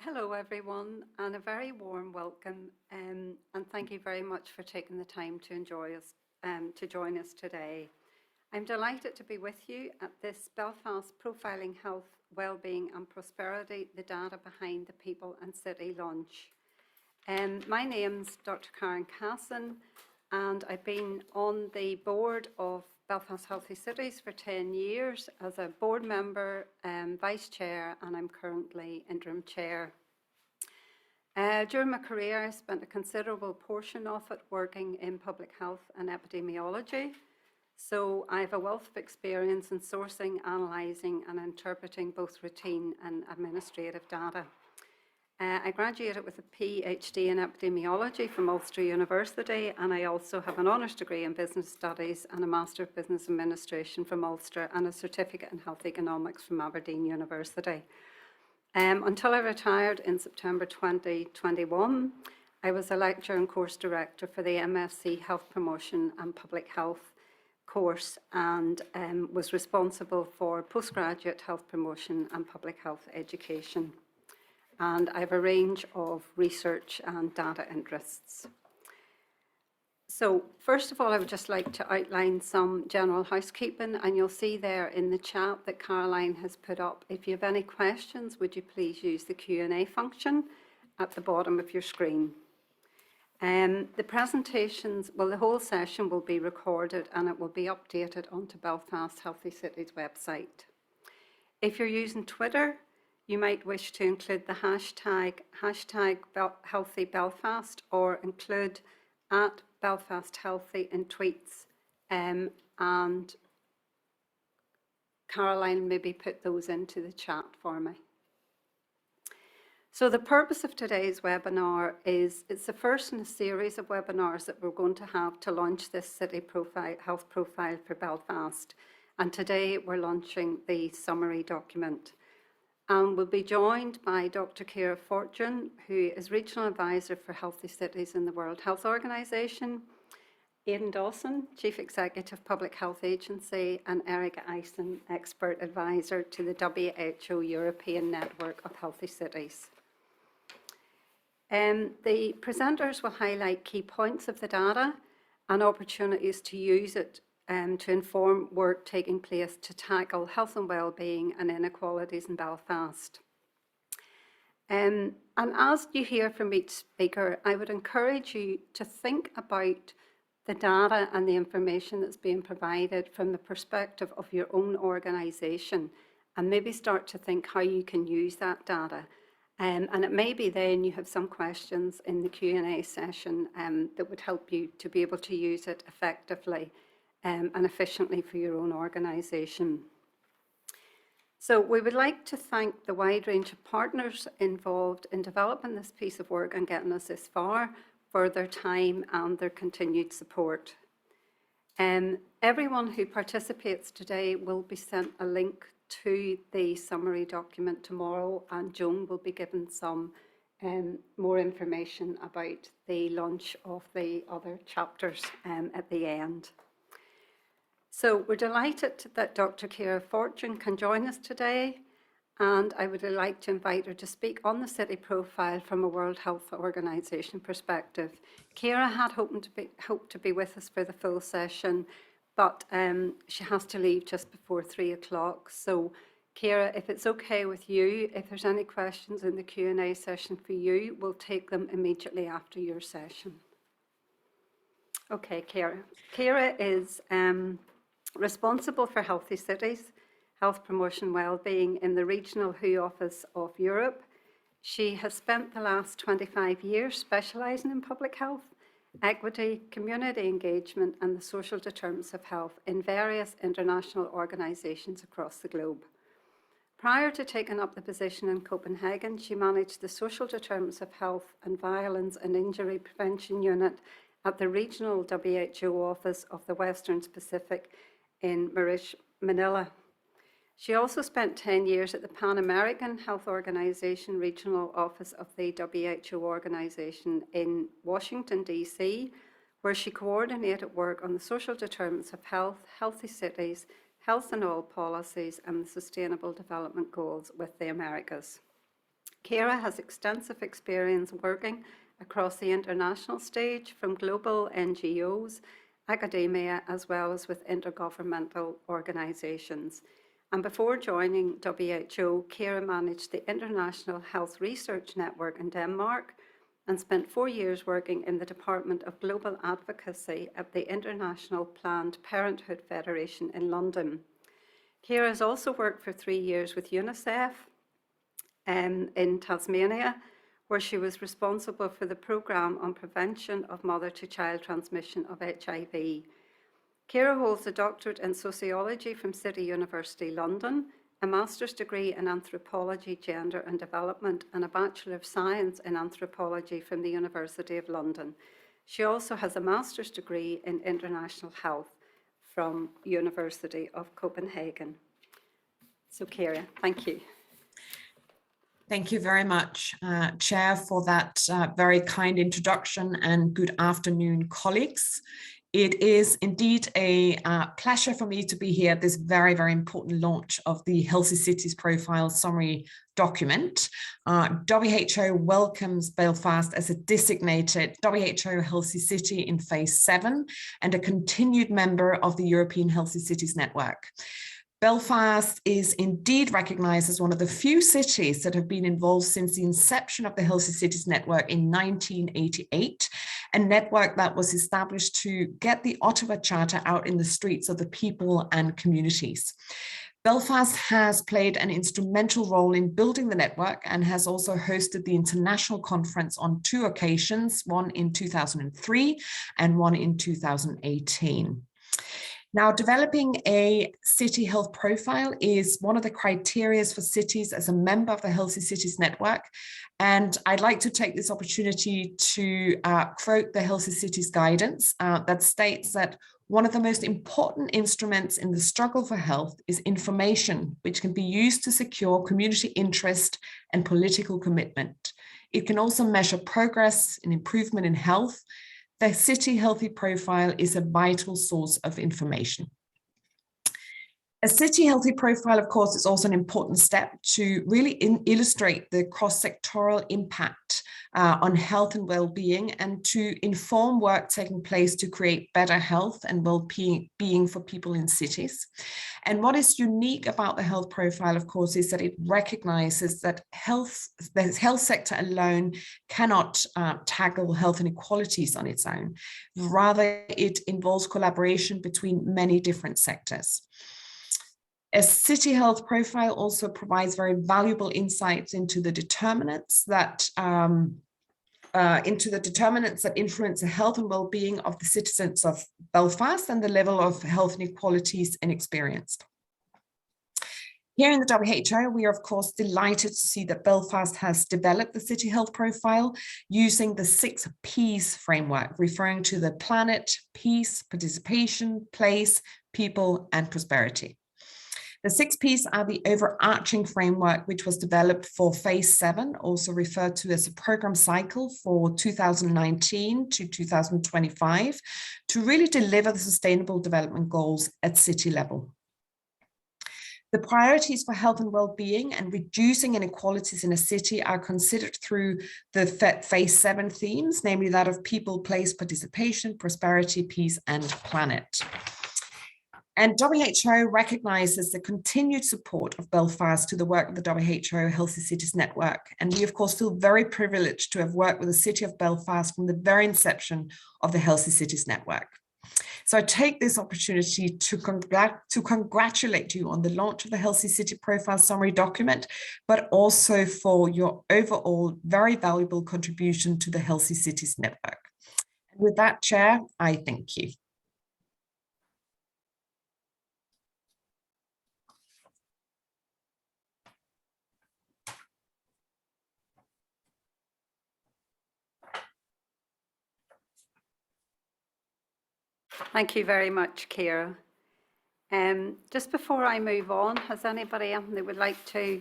Hello, everyone, and a very warm welcome. And thank you very much for taking the time to join us today. I'm delighted to be with you at this Belfast Profiling Health, Wellbeing and Prosperity, the data behind the people and city launch. My name's Dr. Karen Casson, and I've been on the board of Belfast Healthy Cities for 10 years as a board member, vice chair, and I'm currently interim chair. During my career, I spent a considerable portion of it working in public health and epidemiology. So I have a wealth of experience in sourcing, analysing and interpreting both routine and administrative data. I graduated with a PhD in epidemiology from Ulster University, and I also have an honours degree in business studies and a Master of Business Administration from Ulster and a certificate in health economics from Aberdeen University. Until I retired in September 2021, I was a lecturer and course director for the MSc Health Promotion and Public Health course and was responsible for postgraduate health promotion and public health education. And I have a range of research and data interests. So first of all, I would just like to outline some general housekeeping, and you'll see there in the chat that Caroline has put up. If you have any questions, would you please use the Q&A function at the bottom of your screen. The presentations, the whole session will be recorded and it will be updated onto Belfast Healthy Cities website. If you're using Twitter, you might wish to include the hashtag #HealthyBelfast or include @BelfastHealthy in tweets, and Caroline maybe put those into the chat for me. So the purpose of today's webinar is, it's the first in a series of webinars that we're going to have to launch this city profile, health profile for Belfast. And today we're launching the summary document. And we'll be joined by Dr. Ciara Fortune, who is Regional Advisor for Healthy Cities in the World Health Organization, Aidan Dawson, Chief Executive Public Health Agency, and Erica Eisen, Expert Advisor to the WHO European Network of Healthy Cities. The presenters will highlight key points of the data and opportunities to use it to inform work taking place to tackle health and well-being and inequalities in Belfast. And as you hear from each speaker, I would encourage you to think about the data and the information that's being provided from the perspective of your own organisation, and maybe start to think how you can use that data. And it may be then you have some questions in the Q&A session that would help you to be able to use it effectively and efficiently for your own organisation. So we would like to thank the wide range of partners involved in developing this piece of work and getting us this far for their time and their continued support. Everyone who participates today will be sent a link to the summary document tomorrow, and Joan will be given some more information about the launch of the other chapters at the end. So we're delighted that Dr. Ciara Fortune can join us today, and I would like to invite her to speak on the city profile from a World Health Organization perspective. Ciara had hoped to be with us for the full session, but she has to leave just before 3 o'clock. So Ciara, if it's okay with you, if there's any questions in the Q&A session for you, we'll take them immediately after your session. Okay, Ciara. Ciara is responsible for Healthy Cities, Health Promotion Wellbeing in the Regional WHO Office of Europe. She has spent the last 25 years specialising in public health, equity, community engagement and the social determinants of health in various international organisations across the globe. Prior to taking up the position in Copenhagen, she managed the Social Determinants of Health and Violence and Injury Prevention Unit at the Regional WHO Office of the Western Pacific in Manila. She also spent 10 years at the Pan American Health Organization Regional Office of the WHO organization in Washington, D.C., where she coordinated work on the social determinants of health, healthy cities, health and all policies, and the Sustainable Development Goals with the Americas. Ciara has extensive experience working across the international stage from global NGOs, academia, as well as with intergovernmental organisations. And before joining WHO, Ciara managed the International Health Research Network in Denmark and spent 4 years working in the Department of Global Advocacy at the International Planned Parenthood Federation in London. Ciara has also worked for 3 years with UNICEF in Tasmania, where she was responsible for the programme on prevention of mother-to-child transmission of HIV. Ciara holds a doctorate in sociology from City University London, a master's degree in anthropology, gender and development, and a Bachelor of Science in anthropology from the University of London. She also has a master's degree in international health from University of Copenhagen. So Ciara, thank you. Thank you very much, Chair, for that very kind introduction, and good afternoon, colleagues. It is indeed a pleasure for me to be here at this very, very important launch of the Healthy Cities Profile Summary document. WHO welcomes Belfast as a designated WHO Healthy City in Phase 7 and a continued member of the European Healthy Cities Network. Belfast is indeed recognized as one of the few cities that have been involved since the inception of the Healthy Cities Network in 1988, a network that was established to get the Ottawa Charter out in the streets of the people and communities. Belfast has played an instrumental role in building the network and has also hosted the international conference on 2 occasions, one in 2003 and one in 2018. Now, developing a city health profile is one of the criteria for cities as a member of the Healthy Cities Network. And I'd like to take this opportunity to quote the Healthy Cities guidance that states that one of the most important instruments in the struggle for health is information, which can be used to secure community interest and political commitment. It can also measure progress and improvement in health. The City Healthy Profile is a vital source of information. A City Healthy Profile, of course, is also an important step to really illustrate the cross-sectoral impact on health and well-being, and to inform work taking place to create better health and well-being for people in cities. And what is unique about the health profile, of course, is that it recognizes that the health sector alone cannot tackle health inequalities on its own. Rather, it involves collaboration between many different sectors. A city health profile also provides very valuable insights into the determinants that influence the health and well-being of the citizens of Belfast and the level of health inequalities experienced. Here in the WHO, we are of course delighted to see that Belfast has developed the city health profile using the 6 Ps framework, referring to the planet, peace, participation, place, people, and prosperity. The 6 Ps are the overarching framework which was developed for Phase 7, also referred to as a program cycle for 2019 to 2025, to really deliver the Sustainable Development Goals at city level. The priorities for health and well-being and reducing inequalities in a city are considered through the Phase 7 themes, namely that of people, place, participation, prosperity, peace, and planet. And WHO recognizes the continued support of Belfast to the work of the WHO Healthy Cities Network. And we, of course, feel very privileged to have worked with the City of Belfast from the very inception of the Healthy Cities Network. So I take this opportunity to congratulate you on the launch of the Healthy City Profile Summary document, but also for your overall very valuable contribution to the Healthy Cities Network. And with that, Chair, I thank you. Thank you very much, Ciara. Just before I move on, has anybody else that would like to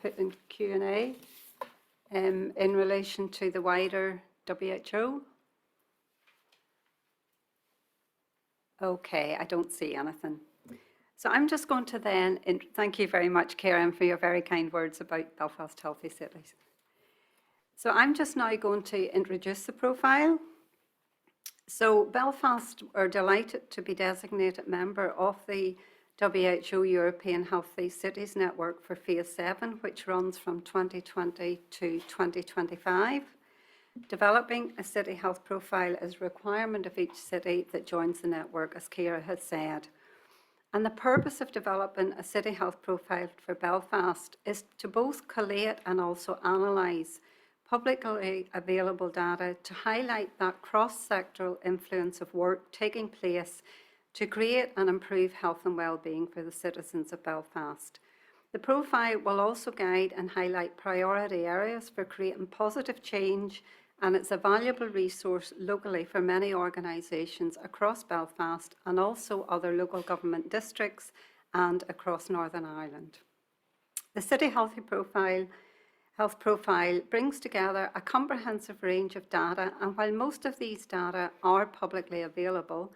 put in Q&A in relation to the wider WHO? Okay, I don't see anything. So I'm just going to then, thank you very much, Ciara, for your very kind words about Belfast Healthy Cities. So I'm just now going to introduce the profile. So Belfast are delighted to be designated member of the WHO European Healthy Cities Network for Phase 7, which runs from 2020 to 2025. Developing a city health profile is a requirement of each city that joins the network, as Ciara has said. And the purpose of developing a city health profile for Belfast is to both collate and also analyse publicly available data to highlight that cross-sectoral influence of work taking place to create and improve health and well-being for the citizens of Belfast. The profile will also guide and highlight priority areas for creating positive change, and it's a valuable resource locally for many organisations across Belfast and also other local government districts and across Northern Ireland. The City Health Profile brings together a comprehensive range of data, and while most of these data are publicly available,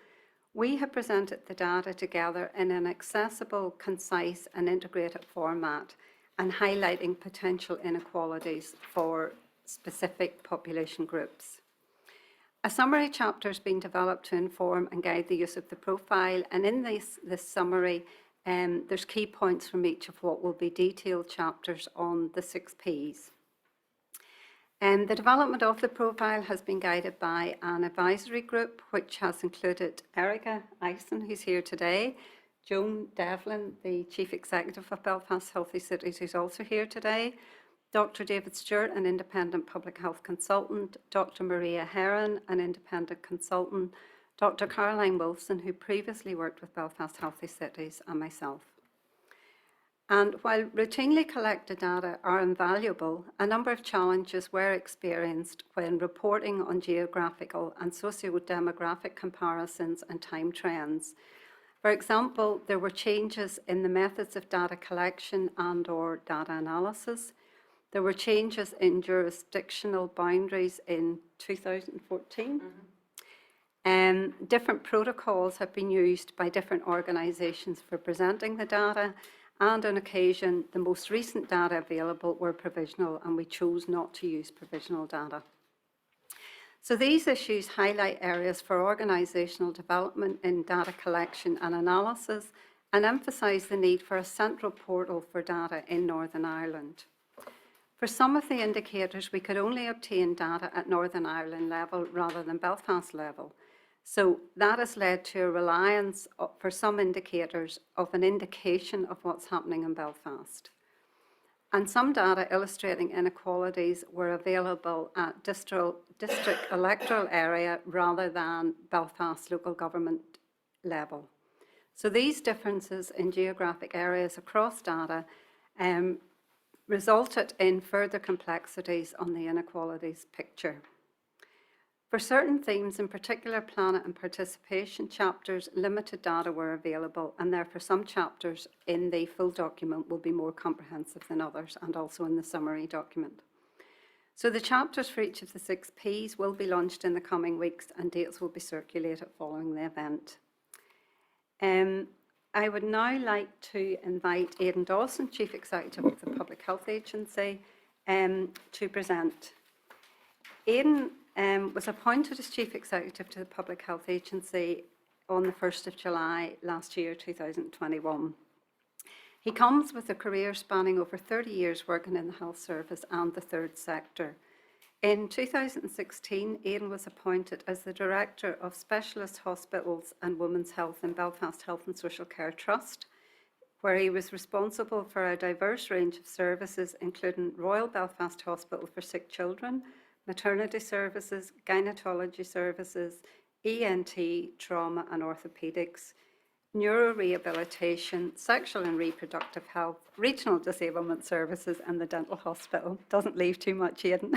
we have presented the data together in an accessible, concise and integrated format and highlighting potential inequalities for specific population groups. A summary chapter has been developed to inform and guide the use of the profile, and in this summary there's key points from each of what will be detailed chapters on the 6 Ps. The development of the profile has been guided by an advisory group which has included Erica Eisen, who's here today, Joan Devlin, the Chief Executive of Belfast Healthy Cities, who's also here today, Dr. David Stewart, an independent public health consultant, Dr. Maria Heron, an independent consultant, Dr. Caroline Wilson, who previously worked with Belfast Healthy Cities, and myself. And while routinely collected data are invaluable, a number of challenges were experienced when reporting on geographical and socio-demographic comparisons and time trends. For example, there were changes in the methods of data collection and/or data analysis. There were changes in jurisdictional boundaries in 2014. Different protocols have been used by different organisations for presenting the data, and on occasion, the most recent data available were provisional, and we chose not to use provisional data. So these issues highlight areas for organisational development in data collection and analysis, and emphasise the need for a central portal for data in Northern Ireland. For some of the indicators, we could only obtain data at Northern Ireland level rather than Belfast level. So that has led to a reliance for some indicators of an indication of what's happening in Belfast. And some data illustrating inequalities were available at district electoral area rather than Belfast local government level. So these differences in geographic areas across data resulted in further complexities on the inequalities picture. For certain themes, in particular planet and participation chapters, limited data were available, and therefore some chapters in the full document will be more comprehensive than others, and also in the summary document. So the chapters for each of the 6 Ps will be launched in the coming weeks, and dates will be circulated following the event. I would now like to invite Aidan Dawson, Chief Executive of the Public Health Agency, to present. Aidan was appointed as Chief Executive to the Public Health Agency on the 1st of July last year, 2021. He comes with a career spanning over 30 years working in the health service and the third sector. In 2016, Aidan was appointed as the Director of Specialist Hospitals and Women's Health in Belfast Health and Social Care Trust, where he was responsible for a diverse range of services, including Royal Belfast Hospital for Sick Children, maternity services, gynaecology services, ENT, trauma and orthopaedics, neurorehabilitation, sexual and reproductive health, regional disablement services, and the dental hospital. Doesn't leave too much, Aidan.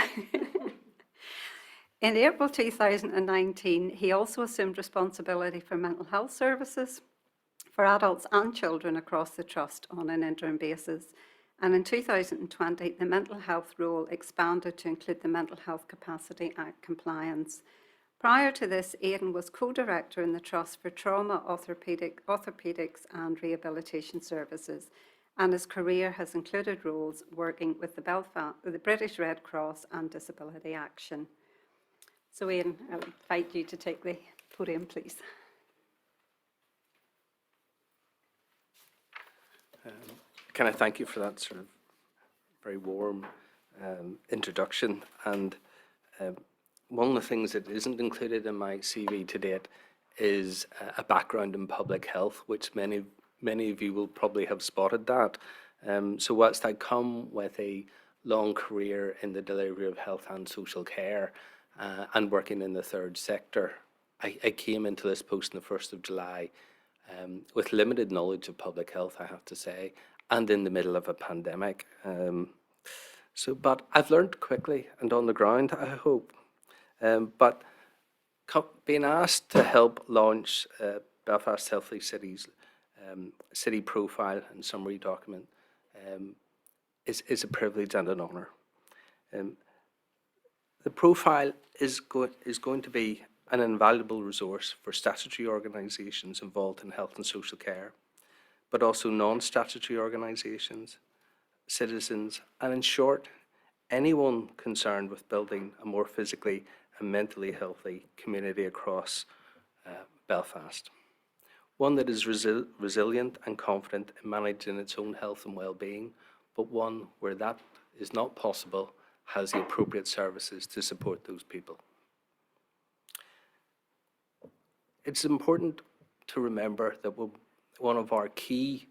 In April 2019, he also assumed responsibility for mental health services for adults and children across the Trust on an interim basis. And in 2020, the mental health role expanded to include the Mental Health Capacity Act compliance. Prior to this, Aidan was co-director in the Trust for Trauma, Orthopaedics and Rehabilitation Services, and his career has included roles working with the British Red Cross and Disability Action. So Ian, I'll invite you to take the podium, please. Can I thank you for that sort of very warm introduction? And one of the things that isn't included in my CV to date is a background in public health, which many of you will probably have spotted that. So whilst I come with a long career in the delivery of health and social care and working in the third sector, I came into this post on the 1st of July with limited knowledge of public health, I have to say, and in the middle of a pandemic. But I've learned quickly and on the ground, I hope. But being asked to help launch Belfast Healthy Cities city profile and summary document is a privilege and an honour. The profile is going to be an invaluable resource for statutory organisations involved in health and social care, but also non-statutory organisations, citizens, and in short, anyone concerned with building a more physically and mentally healthy community across Belfast. One that is resilient and confident in managing its own health and well-being, but one where that is not possible, has the appropriate services to support those people. It's important to remember that one of our key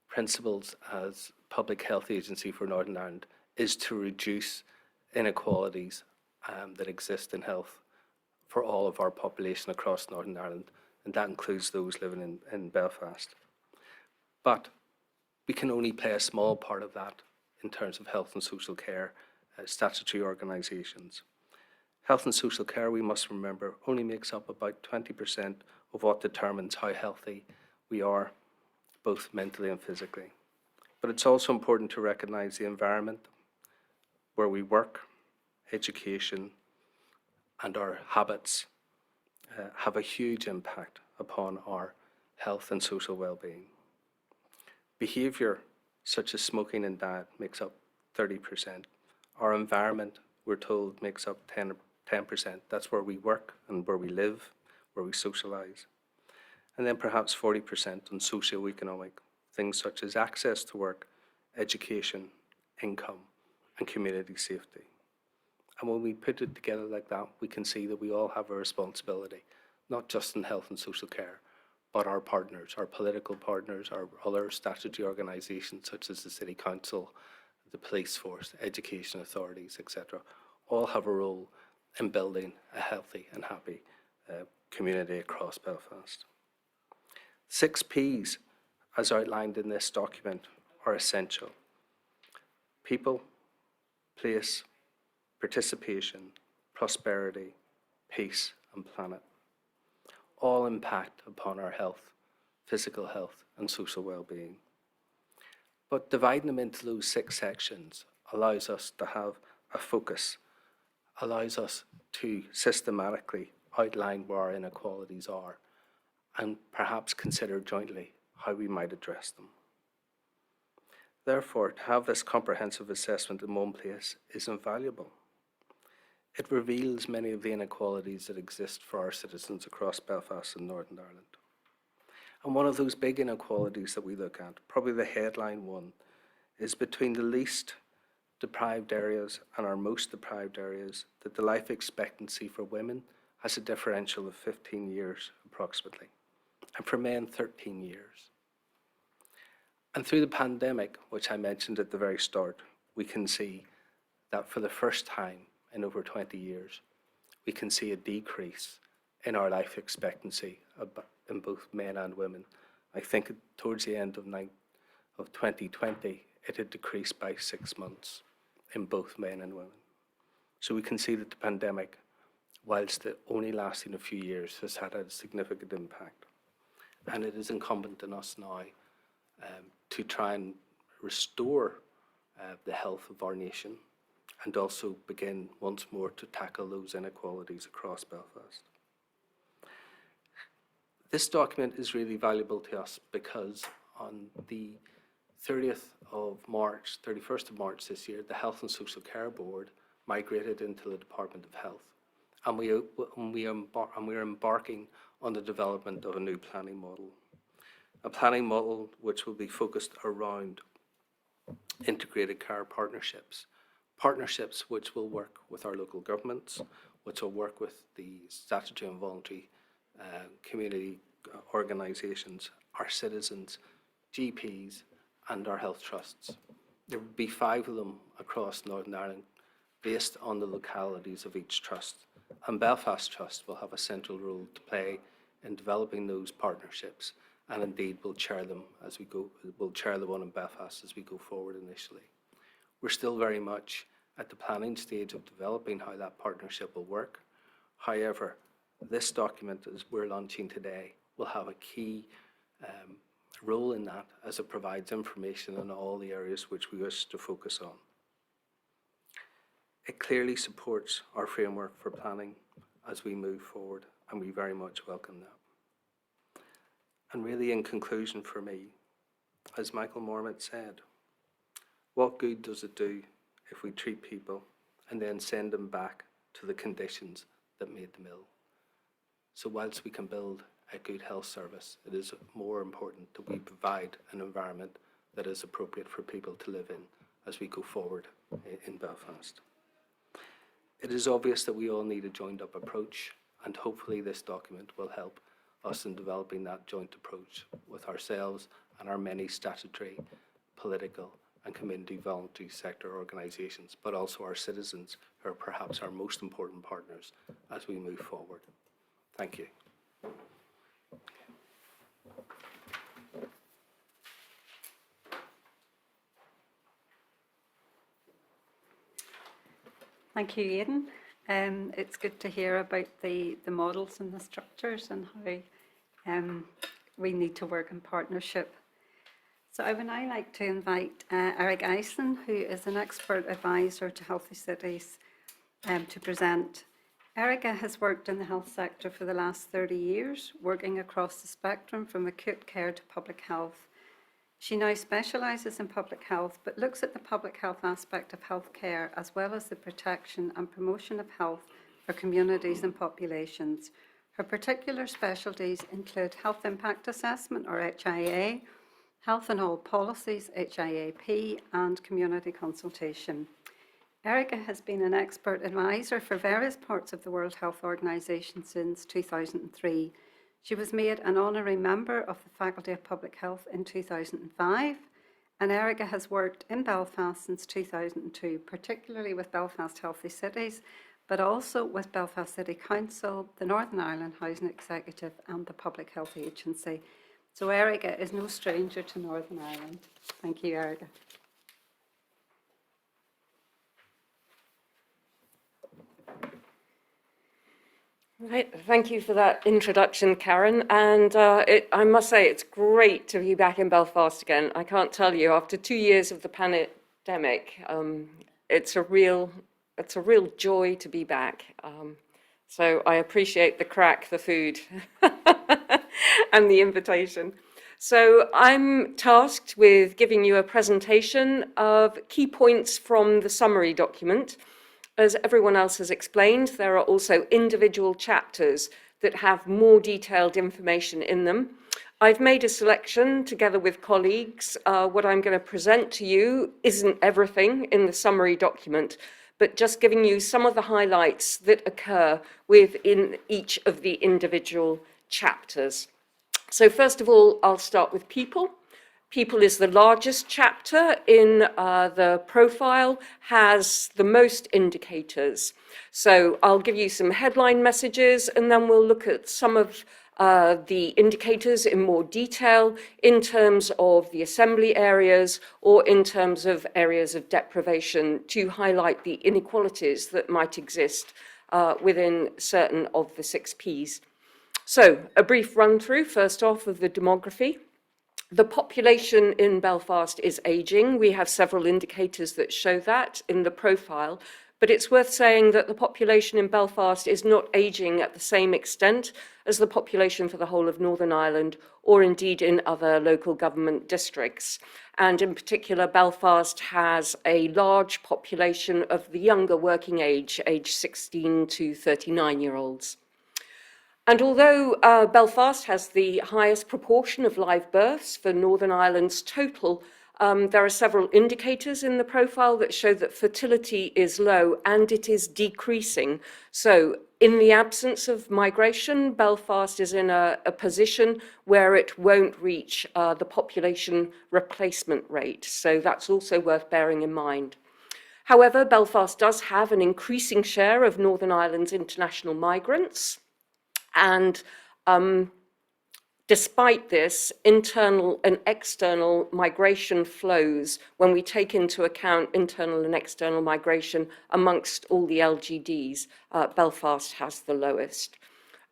principles as Public Health Agency for Northern Ireland is to reduce inequalities that exist in health for all of our population across Northern Ireland, and that includes those living in Belfast. But we can only play a small part of that in terms of health and social care statutory organisations. Health and social care, we must remember, only makes up about 20% of what determines how healthy we are, both mentally and physically. But it's also important to recognise the environment where we work, education, and our habits have a huge impact upon our health and social well-being. Behaviour such as smoking and diet makes up 30%. Our environment, we're told, makes up 10%. That's where we work and where we live, where we socialise. And then perhaps 40% on socio-economic, things such as access to work, education, income, and community safety. And when we put it together like that, we can see that we all have a responsibility, not just in health and social care, but our partners, our political partners, our other statutory organisations such as the City Council, the police force, education authorities, etc., all have a role in building a healthy and happy community across Belfast. 6 Ps, as outlined in this document, are essential. People, place, participation, prosperity, peace, and planet all impact upon our health, physical health, and social well-being. But dividing them into those 6 sections allows us to have a focus, allows us to systematically outline where our inequalities are and perhaps consider jointly how we might address them. Therefore, to have this comprehensive assessment in one place is invaluable. It reveals many of the inequalities that exist for our citizens across Belfast and Northern Ireland. And one of those big inequalities that we look at, probably the headline one, is between the least deprived areas and our most deprived areas, that the life expectancy for women has a differential of 15 years approximately, and for men 13 years. And through the pandemic, which I mentioned at the very start, we can see that for the first time in over 20 years, we can see a decrease in our life expectancy in both men and women. I think towards the end of 2020, it had decreased by 6 months in both men and women. So we can see that the pandemic, whilst it only lasting a few years, has had a significant impact. And it is incumbent on us now to try and restore the health of our nation and also begin once more to tackle those inequalities across Belfast. This document is really valuable to us because on the 30th of March, 31st of March this year, the Health and Social Care Board migrated into the Department of Health. And we are embarking on the development of a new planning model. A planning model which will be focused around integrated care partnerships. Partnerships which will work with our local governments, which will work with the statutory and voluntary community organisations, our citizens, GPs, and our health trusts. There will be 5 of them across Northern Ireland based on the localities of each trust. And Belfast Trust will have a central role to play in developing those partnerships, and indeed will chair them as we go. We'll chair the one in Belfast as we go forward initially. We're still very much at the planning stage of developing how that partnership will work. However, this document, as we're launching today, will have a key role in that, as it provides information on all the areas which we wish to focus on. It clearly supports our framework for planning as we move forward, and we very much welcome that. And really, in conclusion for me, as Michael Mormont said, what good does it do if we treat people and then send them back to the conditions that made them ill? So whilst we can build a good health service, it is more important that we provide an environment that is appropriate for people to live in as we go forward in Belfast. It is obvious that we all need a joined-up approach, and hopefully this document will help us in developing that joint approach with ourselves and our many statutory, political and community voluntary sector organisations, but also our citizens, who are perhaps our most important partners as we move forward. Thank you. Thank you, Aidan. It's good to hear about the models and the structures and how we need to work in partnership. So I would now like to invite Eric Eisen, who is an expert advisor to Healthy Cities, to present. Erica has worked in the health sector for the last 30 years, working across the spectrum from acute care to public health. She now specialises in public health, but looks at the public health aspect of healthcare, as well as the protection and promotion of health for communities and populations. Her particular specialties include health impact assessment, or HIA, health and all policies, HIAP, and community consultation. Erica has been an expert advisor for various parts of the World Health Organization since 2003. She was made an honorary member of the Faculty of Public Health in 2005, and Erica has worked in Belfast since 2002, particularly with Belfast Healthy Cities, but also with Belfast City Council, the Northern Ireland Housing Executive, and the Public Health Agency. So Erica is no stranger to Northern Ireland. Thank you, Erica. Right, thank you for that introduction, Karen. And I must say, it's great to be back in Belfast again. I can't tell you, after 2 years of the pandemic, it's a real joy to be back. So I appreciate the crack, the food, and the invitation. So I'm tasked with giving you a presentation of key points from the summary document. As everyone else has explained, there are also individual chapters that have more detailed information in them. I've made a selection together with colleagues. What I'm going to present to you isn't everything in the summary document, but just giving you some of the highlights that occur within each of the individual chapters. So first of all, I'll start with people. People is the largest chapter in the profile, has the most indicators. So I'll give you some headline messages, and then we'll look at some of the indicators in more detail in terms of the assembly areas or in terms of areas of deprivation, to highlight the inequalities that might exist within certain of the 6 Ps. So a brief run through, first off, of the demography. The population in Belfast is ageing. We have several indicators that show that in the profile, But it's worth saying that the population in Belfast is not ageing at the same extent as the population for the whole of Northern Ireland, or indeed in other local government districts. And in particular, Belfast has a large population of the younger working age 16 to 39-year-olds. And although Belfast has the highest proportion of live births for Northern Ireland's total, there are several indicators in the profile that show that fertility is low and it is decreasing. So in the absence of migration, Belfast is in a position where it won't reach the population replacement rate. So that's also worth bearing in mind. However, Belfast does have an increasing share of Northern Ireland's international migrants. And despite this, internal and external migration flows, when we take into account internal and external migration amongst all the LGDs, Belfast has the lowest.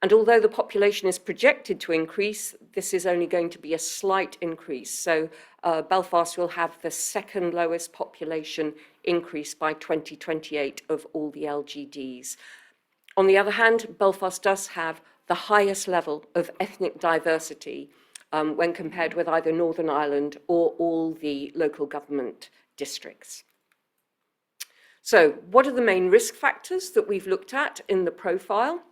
And although the population is projected to increase, this is only going to be a slight increase. So Belfast will have the second lowest population increase by 2028 of all the LGDs. On the other hand, Belfast does have the highest level of ethnic diversity when compared with either Northern Ireland or all the local government districts. So what are the main risk factors that we've looked at in the profile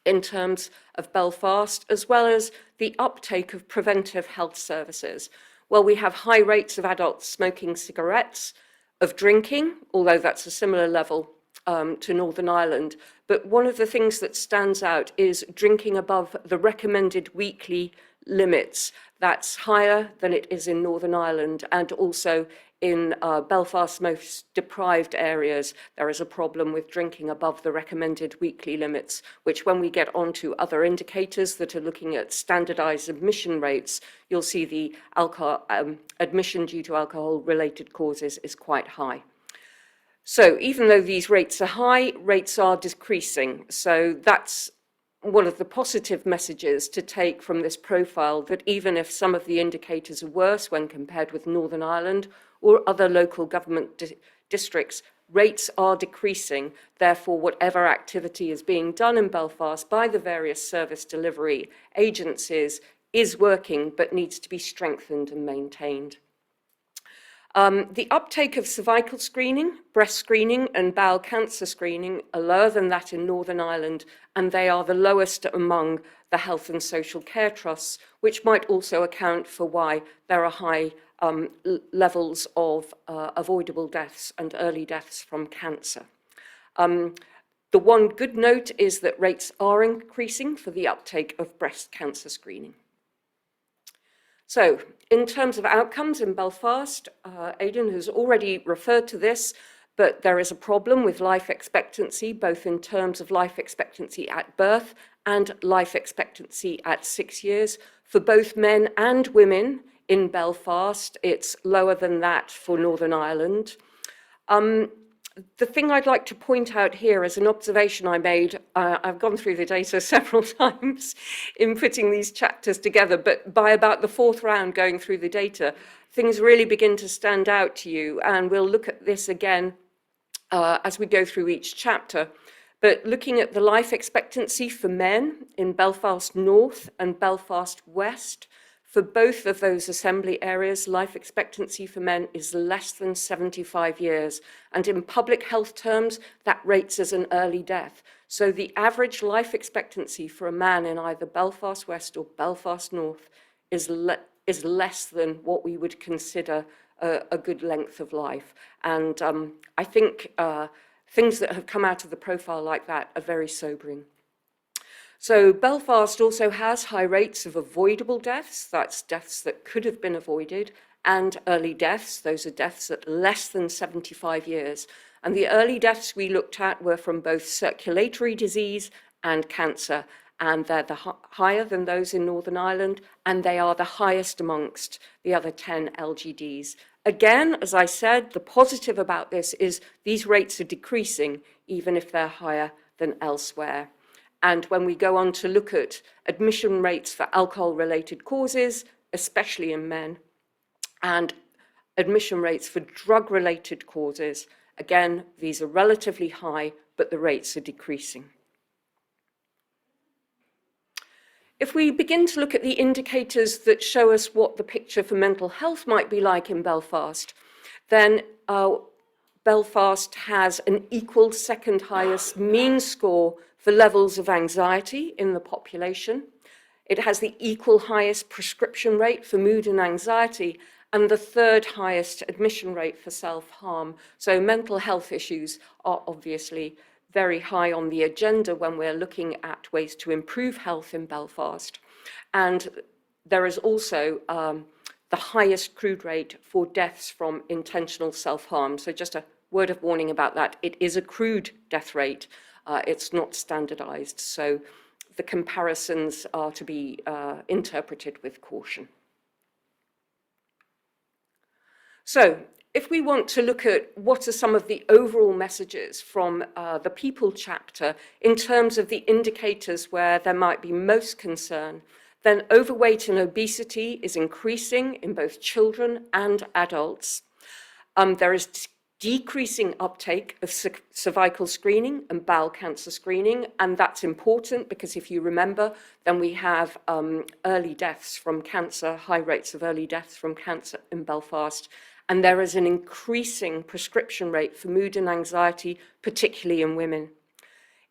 in terms of Belfast, as well as the uptake of preventive health services? Well, we have high rates of adults smoking cigarettes, of drinking, although that's a similar level to Northern Ireland. But one of the things that stands out is drinking above the recommended weekly limits. That's higher than it is in Northern Ireland, and also in Belfast's most deprived areas, there is a problem with drinking above the recommended weekly limits, which when we get onto other indicators that are looking at standardized admission rates, you'll see the admission due to alcohol-related causes is quite high. So even though these rates are high, rates are decreasing. So that's one of the positive messages to take from this profile, that even if some of the indicators are worse when compared with Northern Ireland or other local government districts, rates are decreasing. Therefore, whatever activity is being done in Belfast by the various service delivery agencies is working, but needs to be strengthened and maintained. The uptake of cervical screening, breast screening and bowel cancer screening are lower than that in Northern Ireland, and they are the lowest among the health and social care trusts, which might also account for why there are high levels of avoidable deaths and early deaths from cancer. The one good note is that rates are increasing for the uptake of breast cancer screening. So, in terms of outcomes in Belfast, Aidan has already referred to this, but there is a problem with life expectancy, both in terms of life expectancy at birth and life expectancy at 6 years. For both men and women in Belfast, it's lower than that for Northern Ireland. The thing I'd like to point out here is an observation I made. I've gone through the data several times in putting these chapters together, but by about the fourth round going through the data, things really begin to stand out to you, and we'll look at this again as we go through each chapter. But looking at the life expectancy for men in Belfast North and Belfast West, for both of those assembly areas, life expectancy for men is less than 75 years. And in public health terms, that rates as an early death. So the average life expectancy for a man in either Belfast West or Belfast North is less than what we would consider a good length of life. And I think things that have come out of the profile like that are very sobering. So Belfast also has high rates of avoidable deaths, that's deaths that could have been avoided, and early deaths, those are deaths at less than 75 years. And the early deaths we looked at were from both circulatory disease and cancer, and they're higher than those in Northern Ireland, and they are the highest amongst the other 10 LGDs. Again, as I said, the positive about this is these rates are decreasing, even if they're higher than elsewhere. And when we go on to look at admission rates for alcohol-related causes, especially in men, and admission rates for drug-related causes, Again, these are relatively high, but the rates are decreasing. If we begin to look at the indicators that show us what the picture for mental health might be like in Belfast, then Belfast has an equal second highest mean score for levels of anxiety in the population. It has the equal highest prescription rate for mood and anxiety, and the third highest admission rate for self-harm. So mental health issues are obviously very high on the agenda when we're looking at ways to improve health in Belfast. And there is also the highest crude rate for deaths from intentional self-harm. So just a word of warning about that. It is a crude death rate. It's not standardized. So the comparisons are to be interpreted with caution. So if we want to look at what are some of the overall messages from the people chapter in terms of the indicators where there might be most concern, then overweight and obesity is increasing in both children and adults. There is decreasing uptake of cervical screening and bowel cancer screening, and that's important because if you remember, then we have early deaths from cancer, high rates of early deaths from cancer in Belfast, and there is an increasing prescription rate for mood and anxiety, particularly in women.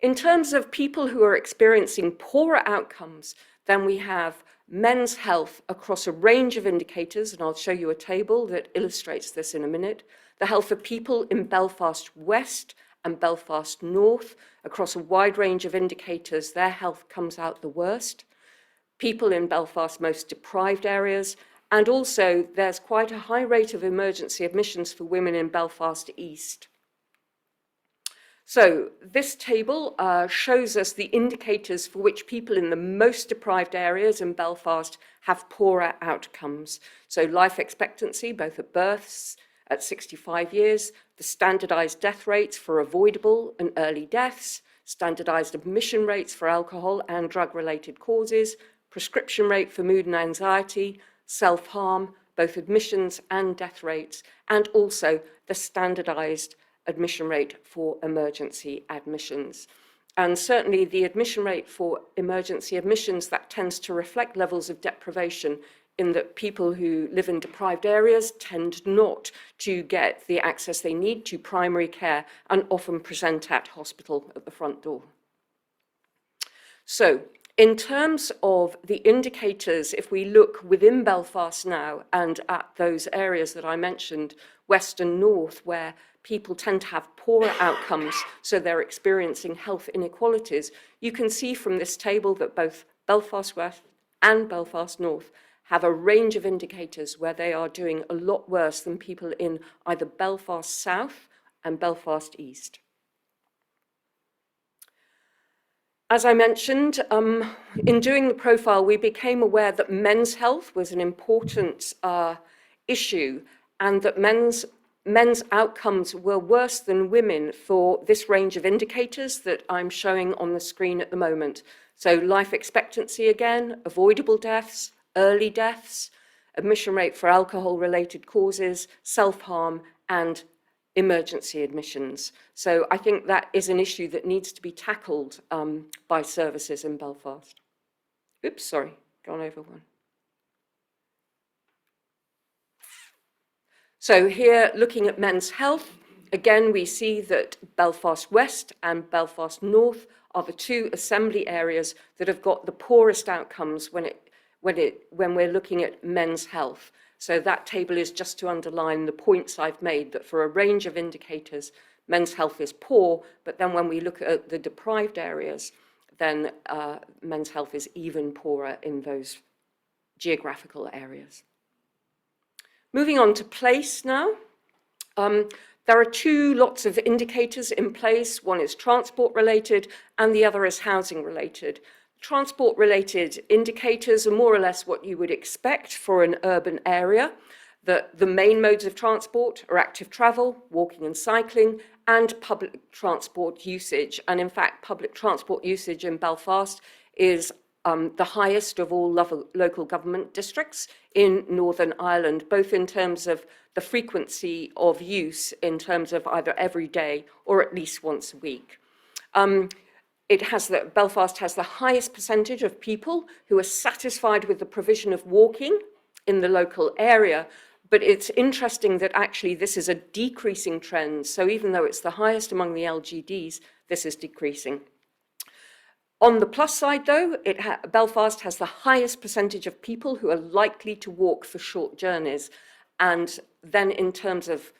In terms of people who are experiencing poorer outcomes, then we have men's health across a range of indicators, and I'll show you a table that illustrates this in a minute. The health of people in Belfast West and Belfast North, across a wide range of indicators, their health comes out the worst. People in Belfast's most deprived areas, and also there's quite a high rate of emergency admissions for women in Belfast East. So this table shows us the indicators for which people in the most deprived areas in Belfast have poorer outcomes. So life expectancy, both at births, at 65 years, the standardized death rates for avoidable and early deaths, standardized admission rates for alcohol and drug-related causes, prescription rate for mood and anxiety, self-harm, both admissions and death rates, and also the standardized admission rate for emergency admissions. And certainly the admission rate for emergency admissions, that tends to reflect levels of deprivation in that people who live in deprived areas tend not to get the access they need to primary care and often present at hospital at the front door. So in terms of the indicators, if we look within Belfast now and at those areas that I mentioned, West and North, where people tend to have poorer outcomes, so they're experiencing health inequalities, you can see from this table that both Belfast West and Belfast North have a range of indicators where they are doing a lot worse than people in either Belfast South and Belfast East. As I mentioned, in doing the profile, we became aware that men's health was an important issue and that men's outcomes were worse than women for this range of indicators that I'm showing on the screen at the moment. So life expectancy again, avoidable deaths, early deaths, admission rate for alcohol-related causes, self-harm, and emergency admissions. So I think that is an issue that needs to be tackled by services in Belfast. Oops, sorry, gone over one. So here, looking at men's health, again, we see that Belfast West and Belfast North are the two assembly areas that have got the poorest outcomes when we're looking at men's health. So that table is just to underline the points I've made, that for a range of indicators, men's health is poor, but then when we look at the deprived areas, then men's health is even poorer in those geographical areas. Moving on to place now. There are two lots of indicators in place. One is transport related and the other is housing related. Transport-related indicators are more or less what you would expect for an urban area. The main modes of transport are active travel, walking and cycling, and public transport usage. And in fact, public transport usage in Belfast is the highest of all local government districts in Northern Ireland, both in terms of the frequency of use in terms of either every day or at least once a week. Belfast has the highest percentage of people who are satisfied with the provision of walking in the local area, but it's interesting that actually this is a decreasing trend. So even though it's the highest among the LGDs, this is decreasing. On the plus side, though, Belfast has the highest percentage of people who are likely to walk for short journeys. And then in terms of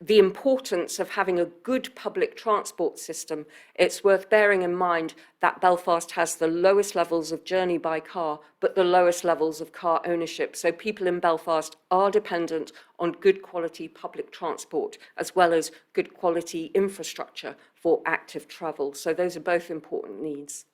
the importance of having a good public transport system, it's worth bearing in mind that Belfast has the lowest levels of journey by car, but the lowest levels of car ownership. So people in Belfast are dependent on good quality public transport, as well as good quality infrastructure for active travel. So those are both important needs.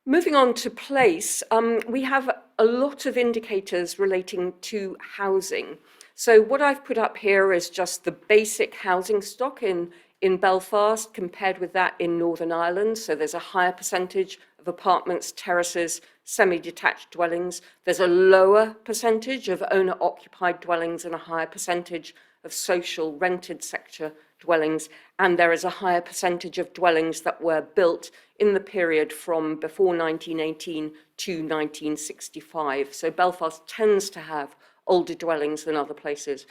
Moving on to place, we have a lot of indicators relating to housing. So what I've put up here is just the basic housing stock in Belfast compared with that in Northern Ireland. So there's a higher percentage of apartments, terraces, semi-detached dwellings. There's a lower percentage of owner-occupied dwellings and a higher percentage of social rented sector dwellings, and there is a higher percentage of dwellings that were built in the period from before 1918 to 1965. So Belfast tends to have older dwellings than other places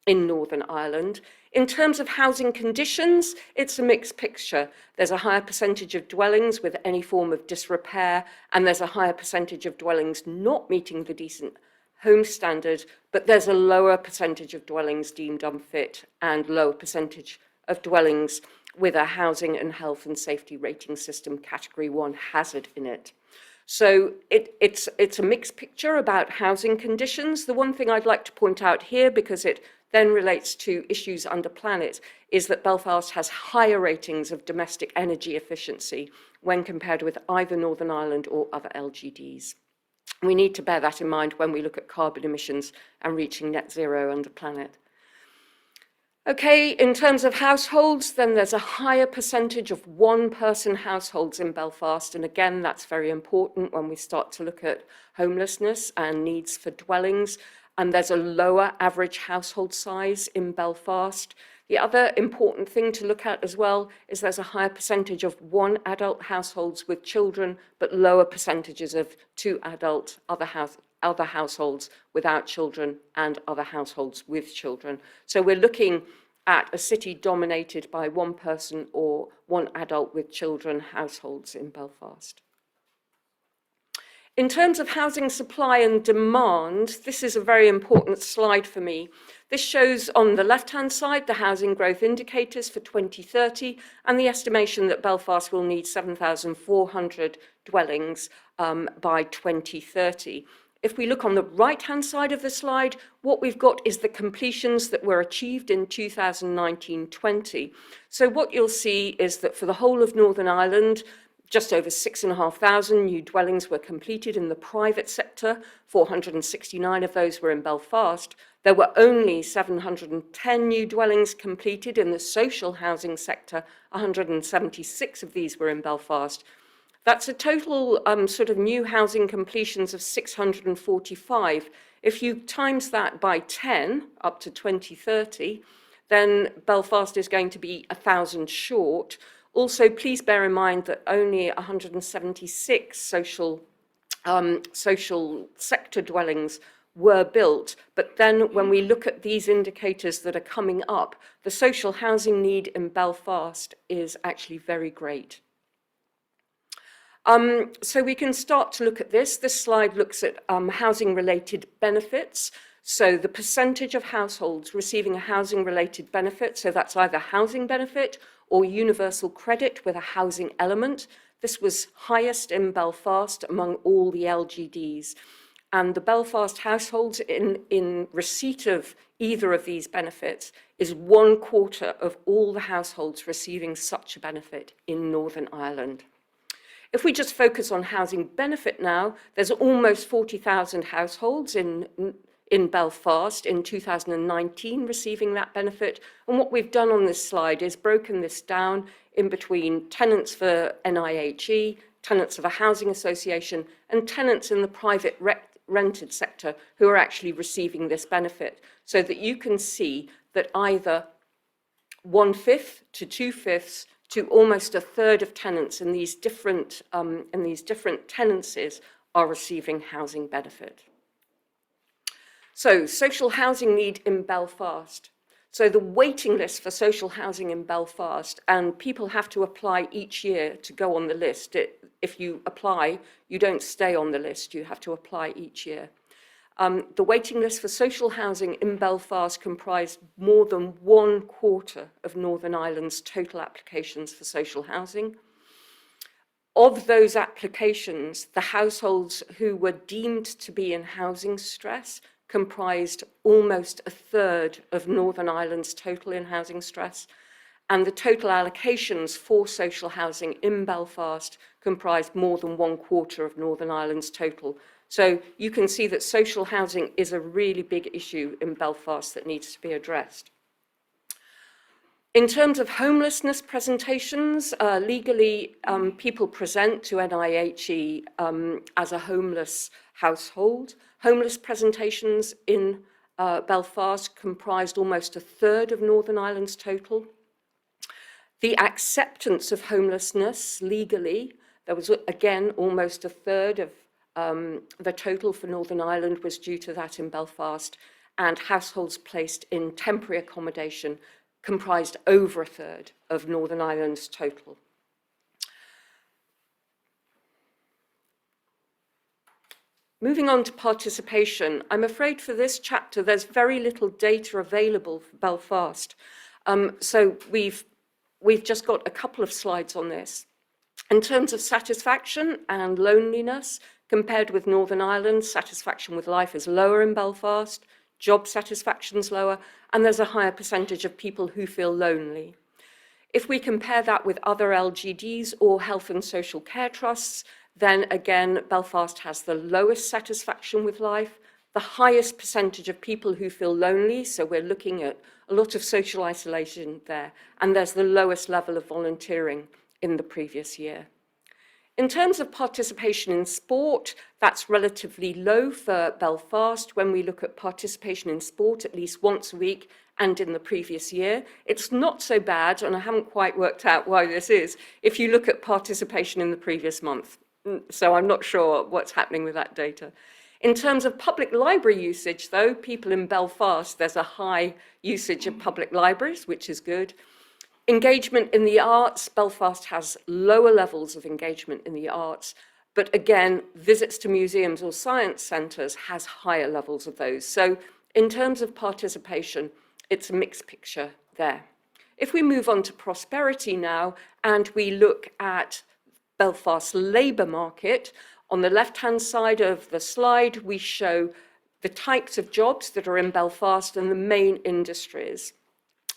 in Northern Ireland. In terms of housing conditions, it's a mixed picture. There's a higher percentage of dwellings with any form of disrepair, and there's a higher percentage of dwellings not meeting the decent home standard, but there's a lower percentage of dwellings deemed unfit and lower percentage of dwellings with a housing and health and safety rating system category 1 hazard in it. So it's a mixed picture about housing conditions. The one thing I'd like to point out here, because it then relates to issues under Planet, is that Belfast has higher ratings of domestic energy efficiency when compared with either Northern Ireland or other LGDs. We need to bear that in mind when we look at carbon emissions and reaching net zero under Planet. Okay, in terms of households, then there's a higher percentage of one-person households in Belfast, and again, that's very important when we start to look at homelessness and needs for dwellings, and there's a lower average household size in Belfast. The other important thing to look at as well is there's a higher percentage of one adult households with children, but lower percentages of two adult other households without children and other households with children. So we're looking at a city dominated by one person or one adult with children households in Belfast. In terms of housing supply and demand, this is a very important slide for me. This shows on the left-hand side the housing growth indicators for 2030 and the estimation that Belfast will need 7,400 dwellings by 2030. If we look on the right-hand side of the slide, what we've got is the completions that were achieved in 2019-20. So what you'll see is that for the whole of Northern Ireland, just over 6,500 new dwellings were completed in the private sector. 469 of those were in Belfast. There were only 710 new dwellings completed in the social housing sector. 176 of these were in Belfast. That's a total sort of new housing completions of 645. If you times that by 10 up to 2030, then Belfast is going to be 1,000 short. Also, please bear in mind that only 176 social sector dwellings were built. But then when we look at these indicators that are coming up, the social housing need in Belfast is actually very great. So we can start to look at this. This slide looks at housing-related benefits. So the percentage of households receiving a housing-related benefit, so that's either housing benefit or universal credit with a housing element. This was highest in Belfast among all the LGDs. And the Belfast households in receipt of either of these benefits is 1/4 of all the households receiving such a benefit in Northern Ireland. If we just focus on housing benefit now, there's almost 40,000 households in Belfast in 2019 receiving that benefit. And what we've done on this slide is broken this down in between tenants for NIHE, tenants of a housing association, and tenants in the private rented sector who are actually receiving this benefit, so that you can see that either 1/5 to 2/5 to almost a third of tenants in these different tenancies are receiving housing benefit. So, social housing need in Belfast. So the waiting list for social housing in Belfast, and people have to apply each year to go on the list. If you apply, you don't stay on the list, you have to apply each year. The waiting list for social housing in Belfast comprised more than 1/4 of Northern Ireland's total applications for social housing. Of those applications, the households who were deemed to be in housing stress comprised almost a third of Northern Ireland's total in housing stress, and the total allocations for social housing in Belfast comprised more than 1/4 of Northern Ireland's total. So you can see that social housing is a really big issue in Belfast that needs to be addressed. In terms of homelessness presentations, legally, people present to NIHE as a homeless household. Homeless presentations in Belfast comprised almost a third of Northern Ireland's total. The acceptance of homelessness legally, there was again almost a third of the total for Northern Ireland was due to that in Belfast, and households placed in temporary accommodation comprised over a third of Northern Ireland's total. Moving on to participation, I'm afraid for this chapter there's very little data available for Belfast. So we've just got a couple of slides on this. In terms of satisfaction and loneliness, compared with Northern Ireland, satisfaction with life is lower in Belfast, job satisfaction's lower, and there's a higher percentage of people who feel lonely. If we compare that with other LGDs or health and social care trusts, then again, Belfast has the lowest satisfaction with life, the highest percentage of people who feel lonely, so we're looking at a lot of social isolation there, and there's the lowest level of volunteering in the previous year. In terms of participation in sport, that's relatively low for Belfast. When we look at participation in sport at least once a week and in the previous year, it's not so bad, and I haven't quite worked out why this is, if you look at participation in the previous month. So I'm not sure what's happening with that data. In terms of public library usage, though, people in Belfast, there's a high usage of public libraries, which is good. Engagement in the arts, Belfast has lower levels of engagement in the arts, but again, visits to museums or science centres has higher levels of those. So in terms of participation, it's a mixed picture there. If we move on to prosperity now, and we look at Belfast's labour market, on the left-hand side of the slide, we show the types of jobs that are in Belfast and the main industries.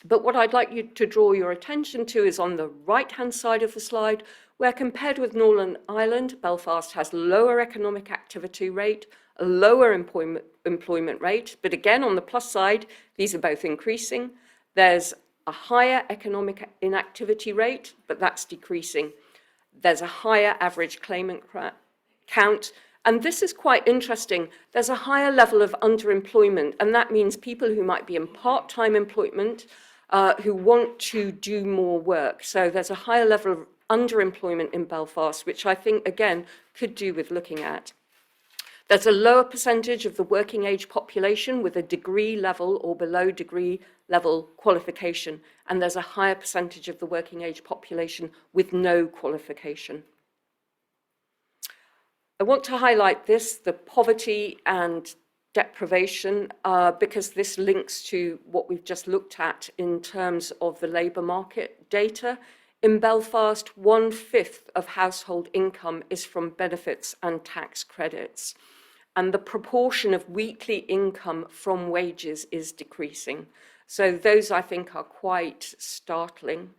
But what I'd like you to draw your attention to is on the right-hand side of the slide, where compared with Northern Ireland, Belfast has lower economic activity rate, a lower employment rate, but again, on the plus side, these are both increasing. There's a higher economic inactivity rate, but that's decreasing. There's a higher average claimant count, and this is quite interesting. There's a higher level of underemployment, and that means people who might be in part-time employment who want to do more work. So there's a higher level of underemployment in Belfast, which I think, again, could do with looking at. There's a lower percentage of the working age population with a degree level or below degree level qualification, and there's a higher percentage of the working age population with no qualification. I want to highlight this, the poverty and deprivation, because this links to what we've just looked at in terms of the labour market data. In Belfast, 1/5 of household income is from benefits and tax credits, and the proportion of weekly income from wages is decreasing. So those, I think, are quite startling.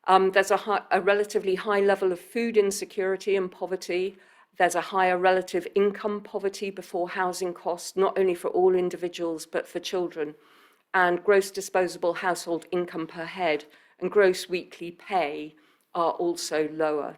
There's a relatively high level of food insecurity and poverty. There's a higher relative income poverty before housing costs, not only for all individuals, but for children. And gross disposable household income per head and gross weekly pay are also lower.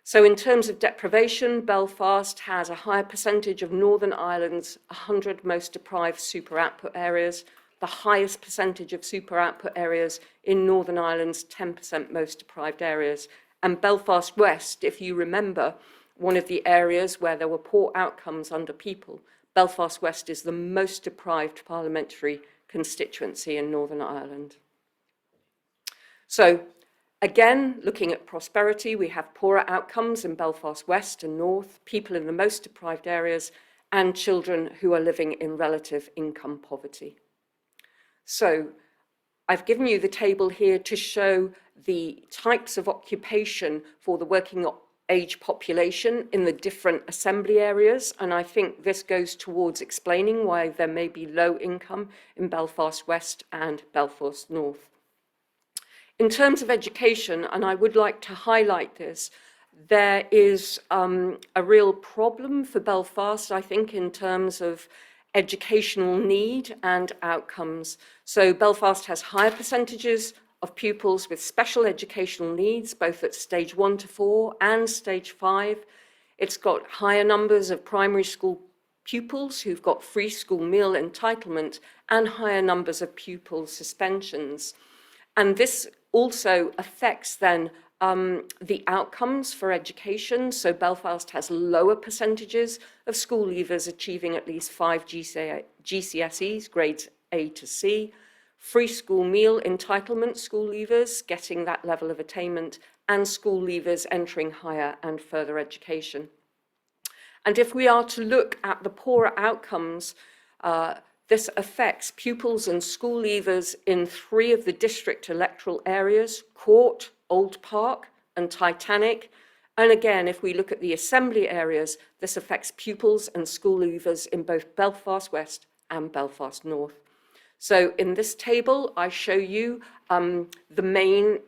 So in terms of deprivation, Belfast has a higher percentage of Northern Ireland's 100 most deprived super output areas, the highest percentage of super output areas in Northern Ireland's 10% most deprived areas. And Belfast West, if you remember, one of the areas where there were poor outcomes under people, Belfast West is the most deprived parliamentary constituency in Northern Ireland. So again, looking at prosperity, we have poorer outcomes in Belfast West and North, people in the most deprived areas, and children who are living in relative income poverty. So I've given you the table here to show the types of occupation for the working age population in the different assembly areas, and I think this goes towards explaining why there may be low income in Belfast West and Belfast North. In terms of education, and I would like to highlight this, there is a real problem for Belfast, I think, in terms of educational need and outcomes. So Belfast has higher percentages of pupils with special educational needs, both at stage 1 to 4 and stage 5. It's got higher numbers of primary school pupils who've got free school meal entitlement and higher numbers of pupil suspensions. And this also affects then the outcomes for education. So Belfast has lower percentages of school leavers achieving at least 5 GCSEs, grades A to C, free school meal entitlement school leavers getting that level of attainment, and school leavers entering higher and further education. And if we are to look at the poorer outcomes, this affects pupils and school leavers in 3 of the district electoral areas, Court, Old Park, and Titanic. And again, if we look at the assembly areas, this affects pupils and school leavers in both Belfast West and Belfast North. So in this table, I show you the main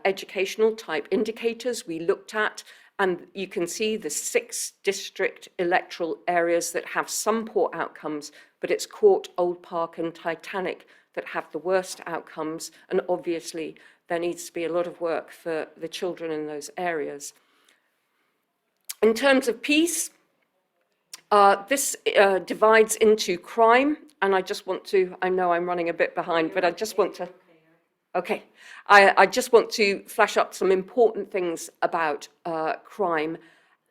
educational type indicators we looked at, and you can see the 6 district electoral areas that have some poor outcomes, but it's Court, Old Park, and Titanic that have the worst outcomes, and obviously there needs to be a lot of work for the children in those areas. In terms of peace, this divides into crime, and I just want to, I know I'm running a bit behind, but I just want to, okay. I just want to flash up some important things about crime,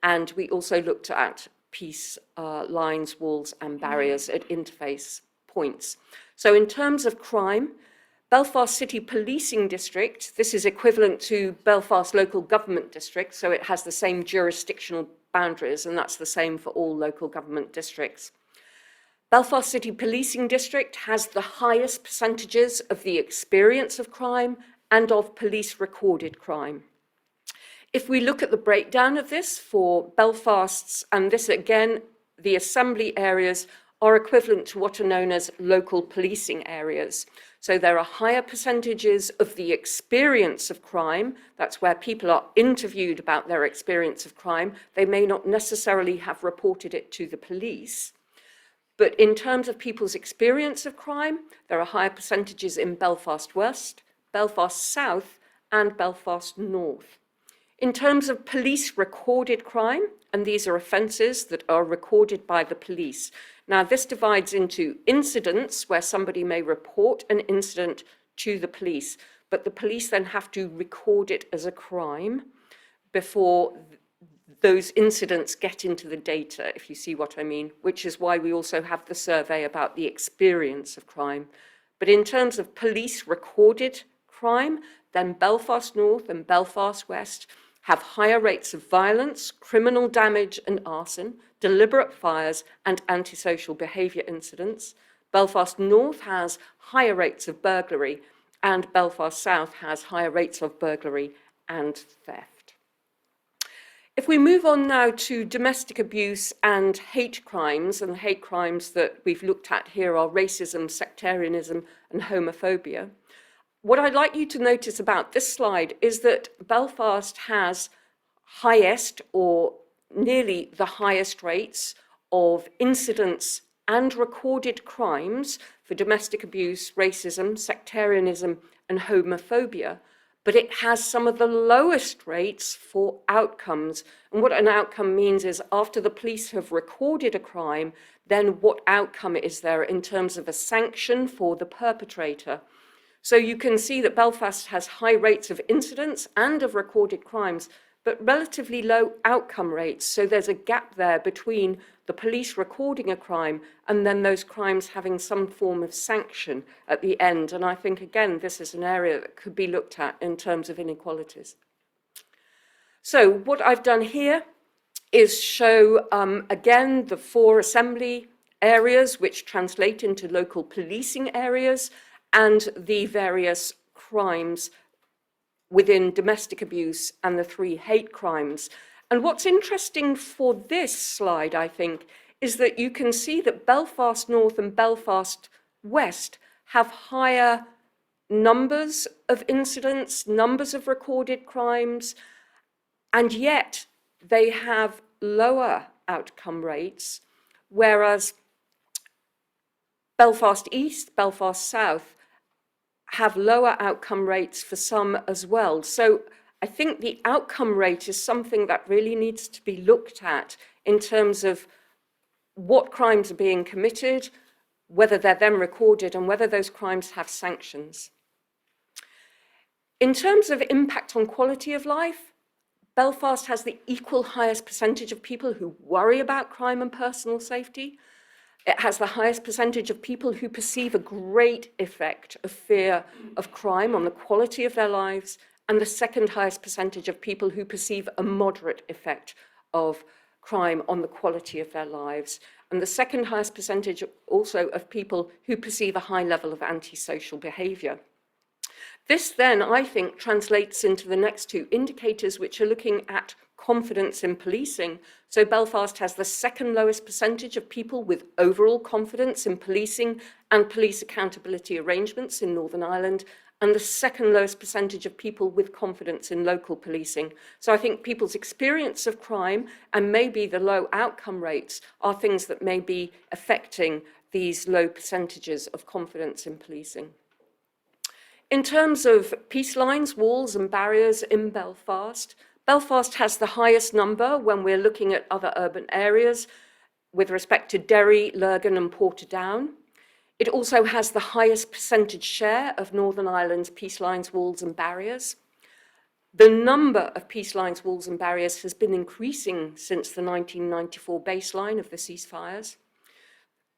and we also looked at peace lines, walls, and barriers at interface points. So in terms of crime, Belfast City Policing District, this is equivalent to Belfast Local Government District, so it has the same jurisdictional boundaries, and that's the same for all local government districts. Belfast City Policing District has the highest percentages of the experience of crime and of police recorded crime. If we look at the breakdown of this for Belfast's, and this again, the assembly areas are equivalent to what are known as local policing areas. So there are higher percentages of the experience of crime. That's where people are interviewed about their experience of crime. They may not necessarily have reported it to the police. But in terms of people's experience of crime, there are higher percentages in Belfast West, Belfast South, and Belfast North. In terms of police recorded crime, and these are offences that are recorded by the police. Now, this divides into incidents where somebody may report an incident to the police, but the police then have to record it as a crime before those incidents get into the data, if you see what I mean, which is why we also have the survey about the experience of crime. But in terms of police recorded crime, then Belfast North and Belfast West have higher rates of violence, criminal damage and arson, deliberate fires and antisocial behaviour incidents. Belfast North has higher rates of burglary, and Belfast South has higher rates of burglary and theft. If we move on now to domestic abuse and hate crimes, and the hate crimes that we've looked at here are racism, sectarianism and homophobia, what I'd like you to notice about this slide is that Belfast has highest or nearly the highest rates of incidents and recorded crimes for domestic abuse, racism, sectarianism and homophobia. but it has some of the lowest rates for outcomes. And what an outcome means is after the police have recorded a crime, then what outcome is there in terms of a sanction for the perpetrator? So you can see that Belfast has high rates of incidents and of recorded crimes, but relatively low outcome rates. So there's a gap there between the police recording a crime and then those crimes having some form of sanction at the end. And I think, again, this is an area that could be looked at in terms of inequalities. So what I've done here is show, again, the 4 assembly areas which translate into local policing areas and the various crimes within domestic abuse and the 3 hate crimes. And what's interesting for this slide, I think, is that you can see that Belfast North and Belfast West have higher numbers of incidents, numbers of recorded crimes, and yet they have lower outcome rates, whereas Belfast East, Belfast South have lower outcome rates for some as well. So I think the outcome rate is something that really needs to be looked at in terms of what crimes are being committed, whether they're then recorded, and whether those crimes have sanctions. In terms of impact on quality of life, Belfast has the equal highest percentage of people who worry about crime and personal safety. It has the highest percentage of people who perceive a great effect of fear of crime on the quality of their lives, and the second highest percentage of people who perceive a moderate effect of crime on the quality of their lives, and the second highest percentage also of people who perceive a high level of antisocial behaviour. This then, I think, translates into the next 2 indicators, which are looking at confidence in policing. So Belfast has the second lowest percentage of people with overall confidence in policing and police accountability arrangements in Northern Ireland, and the second lowest percentage of people with confidence in local policing. So I think people's experience of crime and maybe the low outcome rates are things that may be affecting these low percentages of confidence in policing. In terms of peace lines, walls and barriers in Belfast, Belfast has the highest number when we're looking at other urban areas with respect to Derry, Lurgan and Portadown. It also has the highest percentage share of Northern Ireland's peace lines, walls and barriers. The number of peace lines, walls and barriers has been increasing since the 1994 baseline of the ceasefires.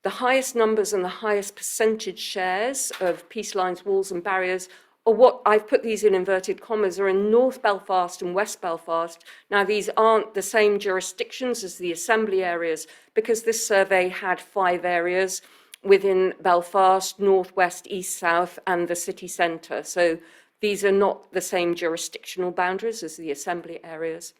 The highest numbers and the highest percentage shares of peace lines, walls and barriers are what, I've put these in inverted commas, are in North Belfast and West Belfast. Now, these aren't the same jurisdictions as the assembly areas because this survey had 5 areas within Belfast: North, West, East, South and the city centre. So these are not the same jurisdictional boundaries as the assembly areas.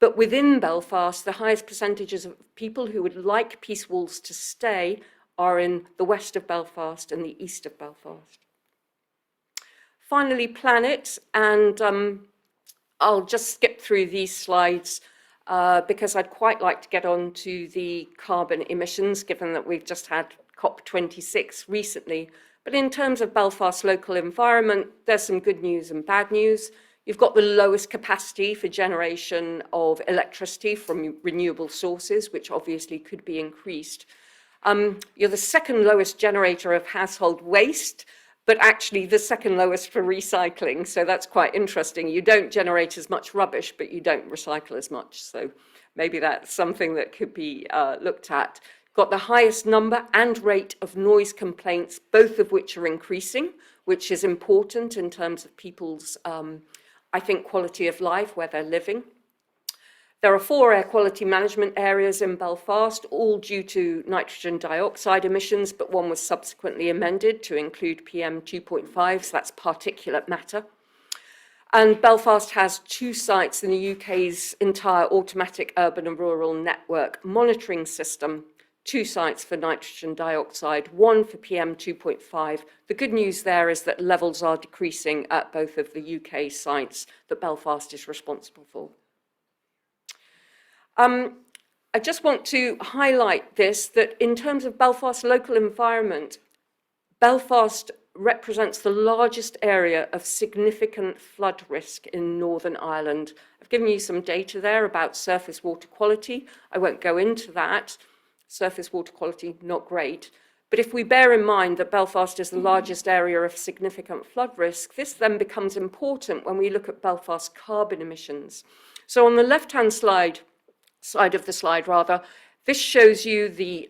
But within Belfast, the highest percentages of people who would like peace walls to stay are in the west of Belfast and the east of Belfast. Finally, planets, and I'll just skip through these slides because I'd quite like to get on to the carbon emissions, given that we've just had COP26 recently. But in terms of Belfast's local environment, there's some good news and bad news. You've got the lowest capacity for generation of electricity from renewable sources, which obviously could be increased. You're the second lowest generator of household waste, but actually the second lowest for recycling. So that's quite interesting. You don't generate as much rubbish, but you don't recycle as much. So maybe that's something that could be looked at. Got the highest number and rate of noise complaints, both of which are increasing, which is important in terms of people's, I think, quality of life where they're living. There are 4 air quality management areas in Belfast, all due to nitrogen dioxide emissions, but one was subsequently amended to include PM 2.5, so that's particulate matter. And Belfast has 2 sites in the UK's entire automatic urban and rural network monitoring system, 2 sites for nitrogen dioxide, 1 for PM 2.5. The good news there is that levels are decreasing at both of the UK sites that Belfast is responsible for. I just want to highlight this, that in terms of Belfast's local environment, Belfast represents the largest area of significant flood risk in Northern Ireland. I've given you some data there about surface water quality. I won't go into that. Surface water quality, not great. But if we bear in mind that Belfast is the largest area of significant flood risk, this then becomes important when we look at Belfast carbon emissions. So on the left-hand side of the slide, this shows you the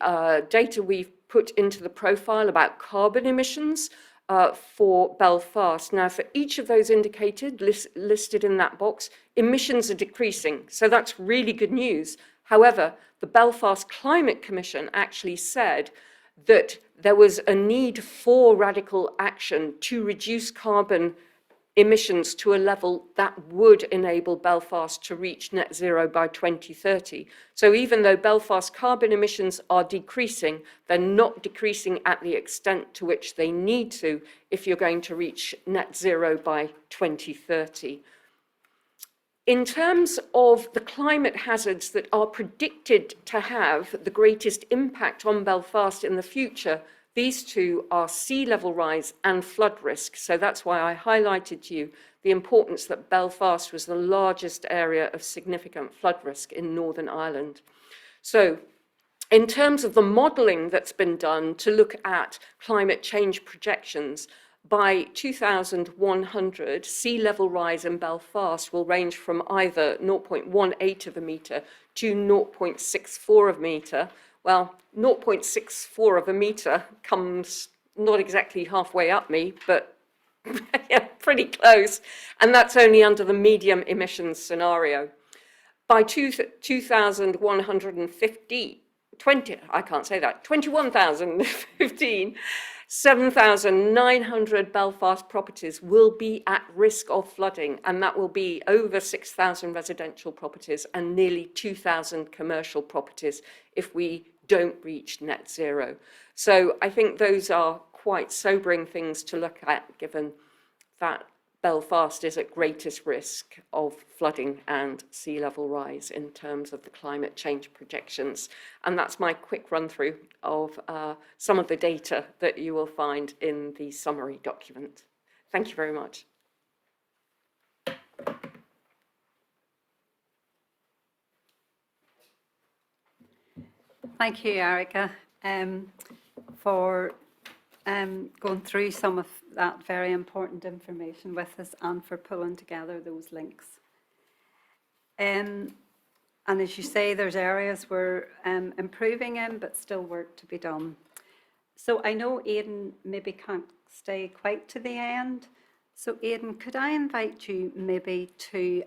data we've put into the profile about carbon emissions for Belfast. Now, for each of those indicated, listed in that box, emissions are decreasing. So that's really good news. However, the Belfast Climate Commission actually said that there was a need for radical action to reduce carbon emissions to a level that would enable Belfast to reach net zero by 2030. So even though Belfast carbon emissions are decreasing, they're not decreasing at the extent to which they need to if you're going to reach net zero by 2030. In terms of the climate hazards that are predicted to have the greatest impact on Belfast in the future, these two are sea level rise and flood risk. So that's why I highlighted to you the importance that Belfast was the largest area of significant flood risk in Northern Ireland. So in terms of the modelling that's been done to look at climate change projections, by 2100, sea level rise in Belfast will range from either 0.18 of a metre to 0.64 of a metre. Well, 0.64 of a metre comes not exactly halfway up me, but yeah, pretty close. And that's only under the medium emissions scenario. By 21,015, 7,900 Belfast properties will be at risk of flooding, and that will be over 6,000 residential properties and nearly 2,000 commercial properties if we don't reach net zero. So I think those are quite sobering things to look at, given that Belfast is at greatest risk of flooding and sea level rise in terms of the climate change projections. And that's my quick run through of some of the data that you will find in the summary document. Thank you very much. Thank you, Erica, for going through some of that very important information with us and for pulling together those links. And as you say, there's areas we're improving in, but still work to be done. So I know Aidan maybe can't stay quite to the end. So Aidan, could I invite you maybe to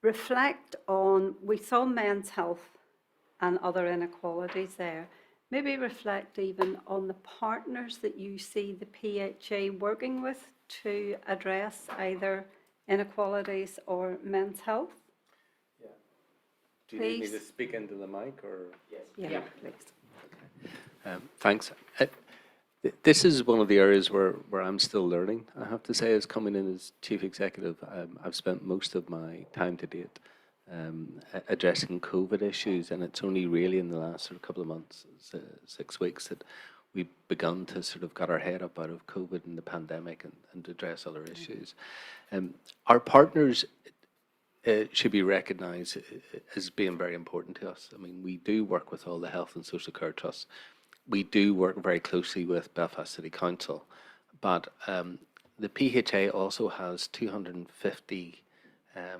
reflect on, we saw men's health and other inequalities there. Maybe reflect even on the partners that you see the PHA working with to address either inequalities or men's health. Yeah. Do you need me Please. to speak into the mic or? Yes. Yeah, please. Thanks. This is one of the areas where I'm still learning, I have to say, as coming in as Chief Executive. I've spent most of my time to date addressing COVID issues, and it's only really in the last sort of couple of months, 6 weeks, that we've begun to sort of got our head up out of COVID and the pandemic and address other issues. Our partners should be recognised as being very important to us. I mean, we do work with all the health and social care trusts. We do work very closely with Belfast City Council, but the PHA also has 250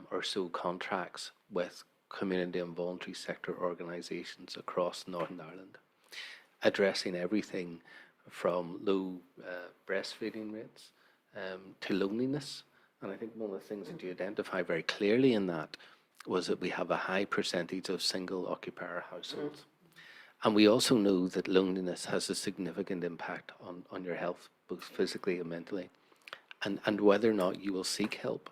or so contracts with community and voluntary sector organisations across Northern Ireland, addressing everything from low breastfeeding rates to loneliness. And I think one of the things that you identify very clearly in that was that we have a high percentage of single occupier households. And we also know that loneliness has a significant impact on your health, both physically and mentally, and whether or not you will seek help.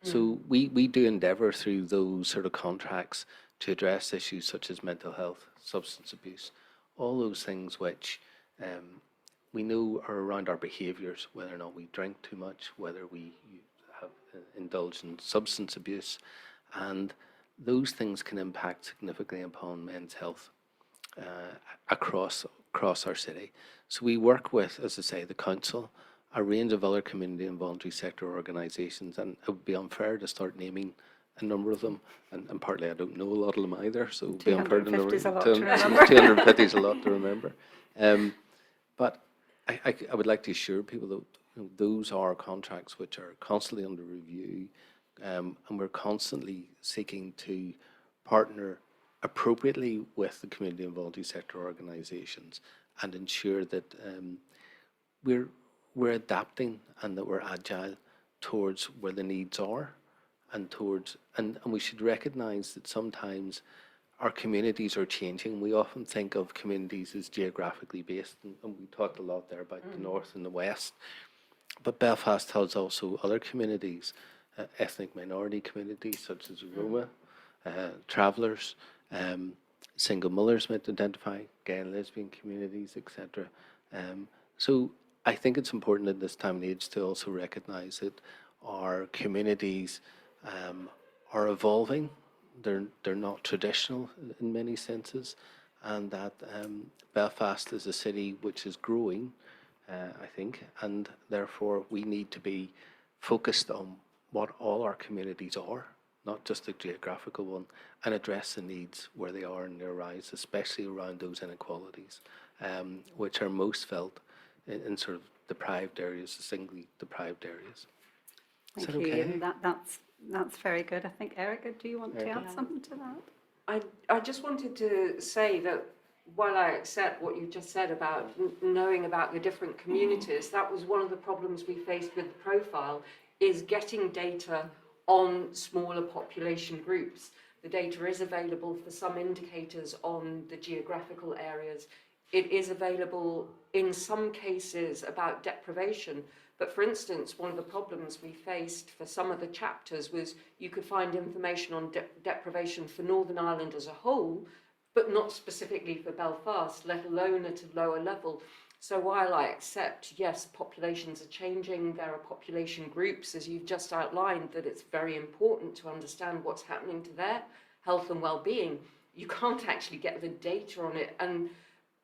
So we do endeavour through those sort of contracts to address issues such as mental health, substance abuse, all those things which we know are around our behaviours, whether or not we drink too much, whether we have indulged in substance abuse, and those things can impact significantly upon men's health across across our city. So we work with, as I say, the council, a range of other community and voluntary sector organisations, and it would be unfair to start naming a number of them, and partly I don't know a lot of them either, so it would be unfair to 250 is a lot to remember. 250 is a lot to remember. But I would like to assure people that those are contracts which are constantly under review, and we're constantly seeking to partner appropriately with the community and voluntary sector organisations and ensure that we're adapting and that we're agile towards where the needs are, and towards and we should recognise that sometimes our communities are changing. We often think of communities as geographically based, and we talked a lot there about the north and the west. But Belfast has also other communities, ethnic minority communities such as Roma, travellers, single mothers might identify, gay and lesbian communities, etc. So I think it's important at this time and age to also recognise that our communities are evolving. They're not traditional in many senses, and that Belfast is a city which is growing, I think, and therefore we need to be focused on what all our communities are, not just the geographical one, and address the needs where they are and they arise, especially around those inequalities, which are most felt in sort of deprived areas, singly deprived areas. Is Thank that you, okay? and that's very good. I think, Erica, do you want to add something to that? I just wanted to say that while I accept what you just said about knowing about the different communities, that was one of the problems we faced with the profile, is getting data on smaller population groups. The data is available for some indicators on the geographical areas. It is available in some cases about deprivation. But for instance, one of the problems we faced for some of the chapters was you could find information on deprivation for Northern Ireland as a whole, but not specifically for Belfast, let alone at a lower level. So while I accept, yes, populations are changing, there are population groups, as you've just outlined, that it's very important to understand what's happening to their health and well-being, you can't actually get the data on it. And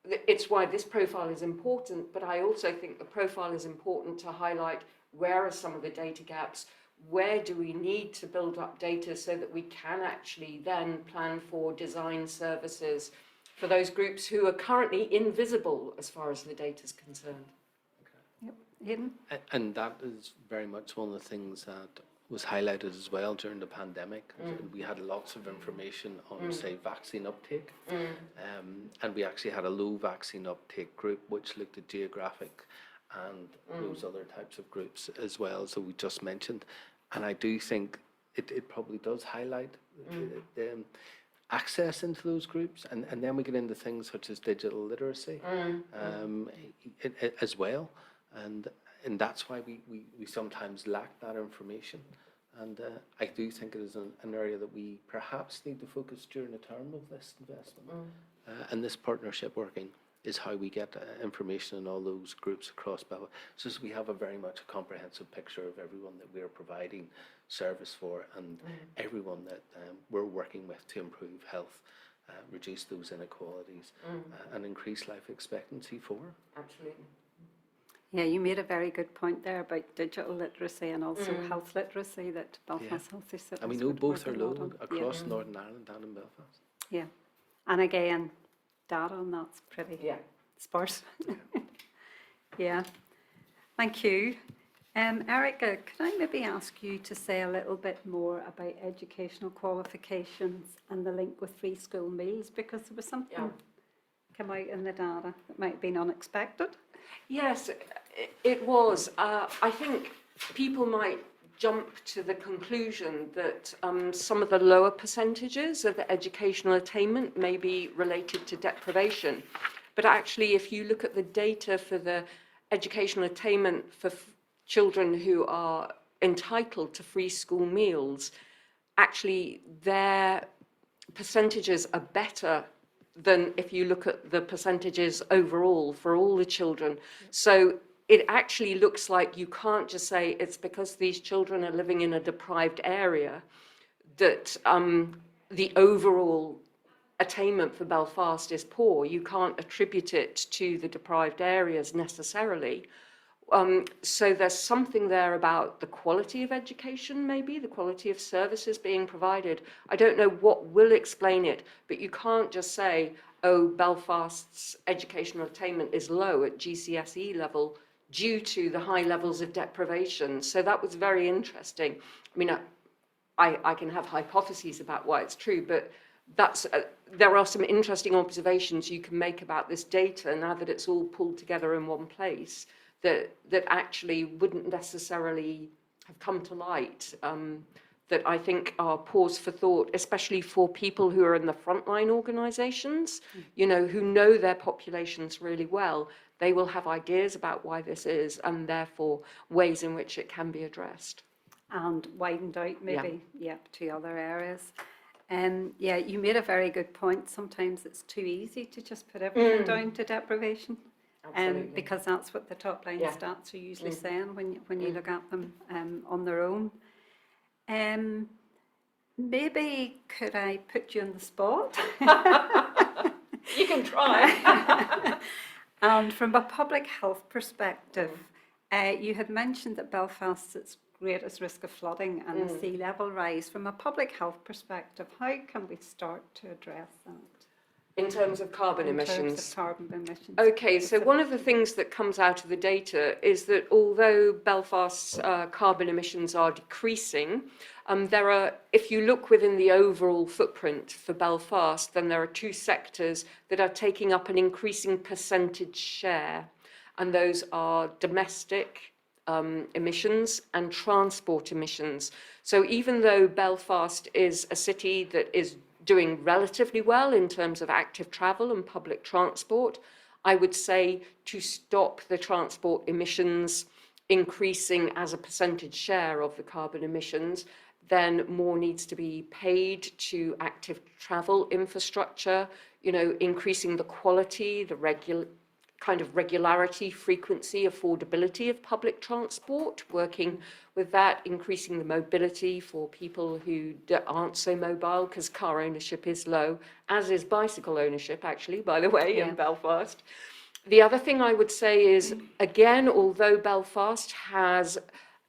it's why this profile is important, but I also think the profile is important to highlight where are some of the data gaps, where do we need to build up data so that we can actually then plan for design services for those groups who are currently invisible as far as the data is concerned. Yep. Aidan? And that is very much one of the things that was highlighted as well during the pandemic. We had lots of information on, say, vaccine uptake, and we actually had a low vaccine uptake group which looked at geographic and those other types of groups as well, so we just mentioned. And I do think it probably does highlight access into those groups, and then we get into things such as digital literacy as well, and that's why we sometimes lack that information. And I do think it is an area that we perhaps need to focus during the term of this investment. And this partnership working is how we get information in all those groups across Belfast. So we have a very much a comprehensive picture of everyone that we are providing service for, and everyone that we're working with to improve health, reduce those inequalities, and increase life expectancy for. Absolutely. Yeah, you made a very good point there about digital literacy and also health literacy that Belfast Healthy Cities. And we know would both work are a lot low on. across Northern Ireland and in Belfast. Yeah, and again, data on that's pretty sparse. Yeah, thank you. Erica, could I maybe ask you to say a little bit more about educational qualifications and the link with free school meals, because there was something come out in the data that might have been unexpected. Yes, it was. I think people might jump to the conclusion that some of the lower percentages of educational attainment may be related to deprivation. But actually, if you look at the data for the educational attainment for children who are entitled to free school meals, actually their percentages are better than if you look at the percentages overall for all the children. So it actually looks like you can't just say it's because these children are living in a deprived area that the overall attainment for Belfast is poor. You can't attribute it to the deprived areas necessarily. So there's something there about the quality of education, maybe, the quality of services being provided. I don't know what will explain it, but you can't just say, oh, Belfast's educational attainment is low at GCSE level due to the high levels of deprivation. So that was very interesting. I mean, I can have hypotheses about why it's true, but there are some interesting observations you can make about this data now that it's all pulled together in one place that actually wouldn't necessarily have come to light, that I think are pause for thought, especially for people who are in the frontline organisations, you know, who know their populations really well. They will have ideas about why this is and therefore ways in which it can be addressed. And widened out maybe, to other areas. Yeah, you made a very good point. Sometimes it's too easy to just put everything down to deprivation. Absolutely. Because that's what the top line stats are usually saying when you look at them on their own. Maybe could I put you on the spot? You can try. And from a public health perspective, you had mentioned that Belfast's its greatest risk of flooding and the sea level rise. From a public health perspective, how can we start to address that? In terms of carbon emissions? In terms of carbon emissions. Okay, so one of the things that comes out of the data is that although Belfast's carbon emissions are decreasing, if you look within the overall footprint for Belfast, then there are two sectors that are taking up an increasing percentage share, and those are domestic emissions and transport emissions. So even though Belfast is a city that is doing relatively well in terms of active travel and public transport, I would say to stop the transport emissions increasing as a percentage share of the carbon emissions, then more needs to be paid to active travel infrastructure, you know, increasing the quality, the regularity, frequency, affordability of public transport, working with that, increasing the mobility for people who aren't so mobile because car ownership is low, as is bicycle ownership, actually, by the way, in Belfast. The other thing I would say is, again, although Belfast has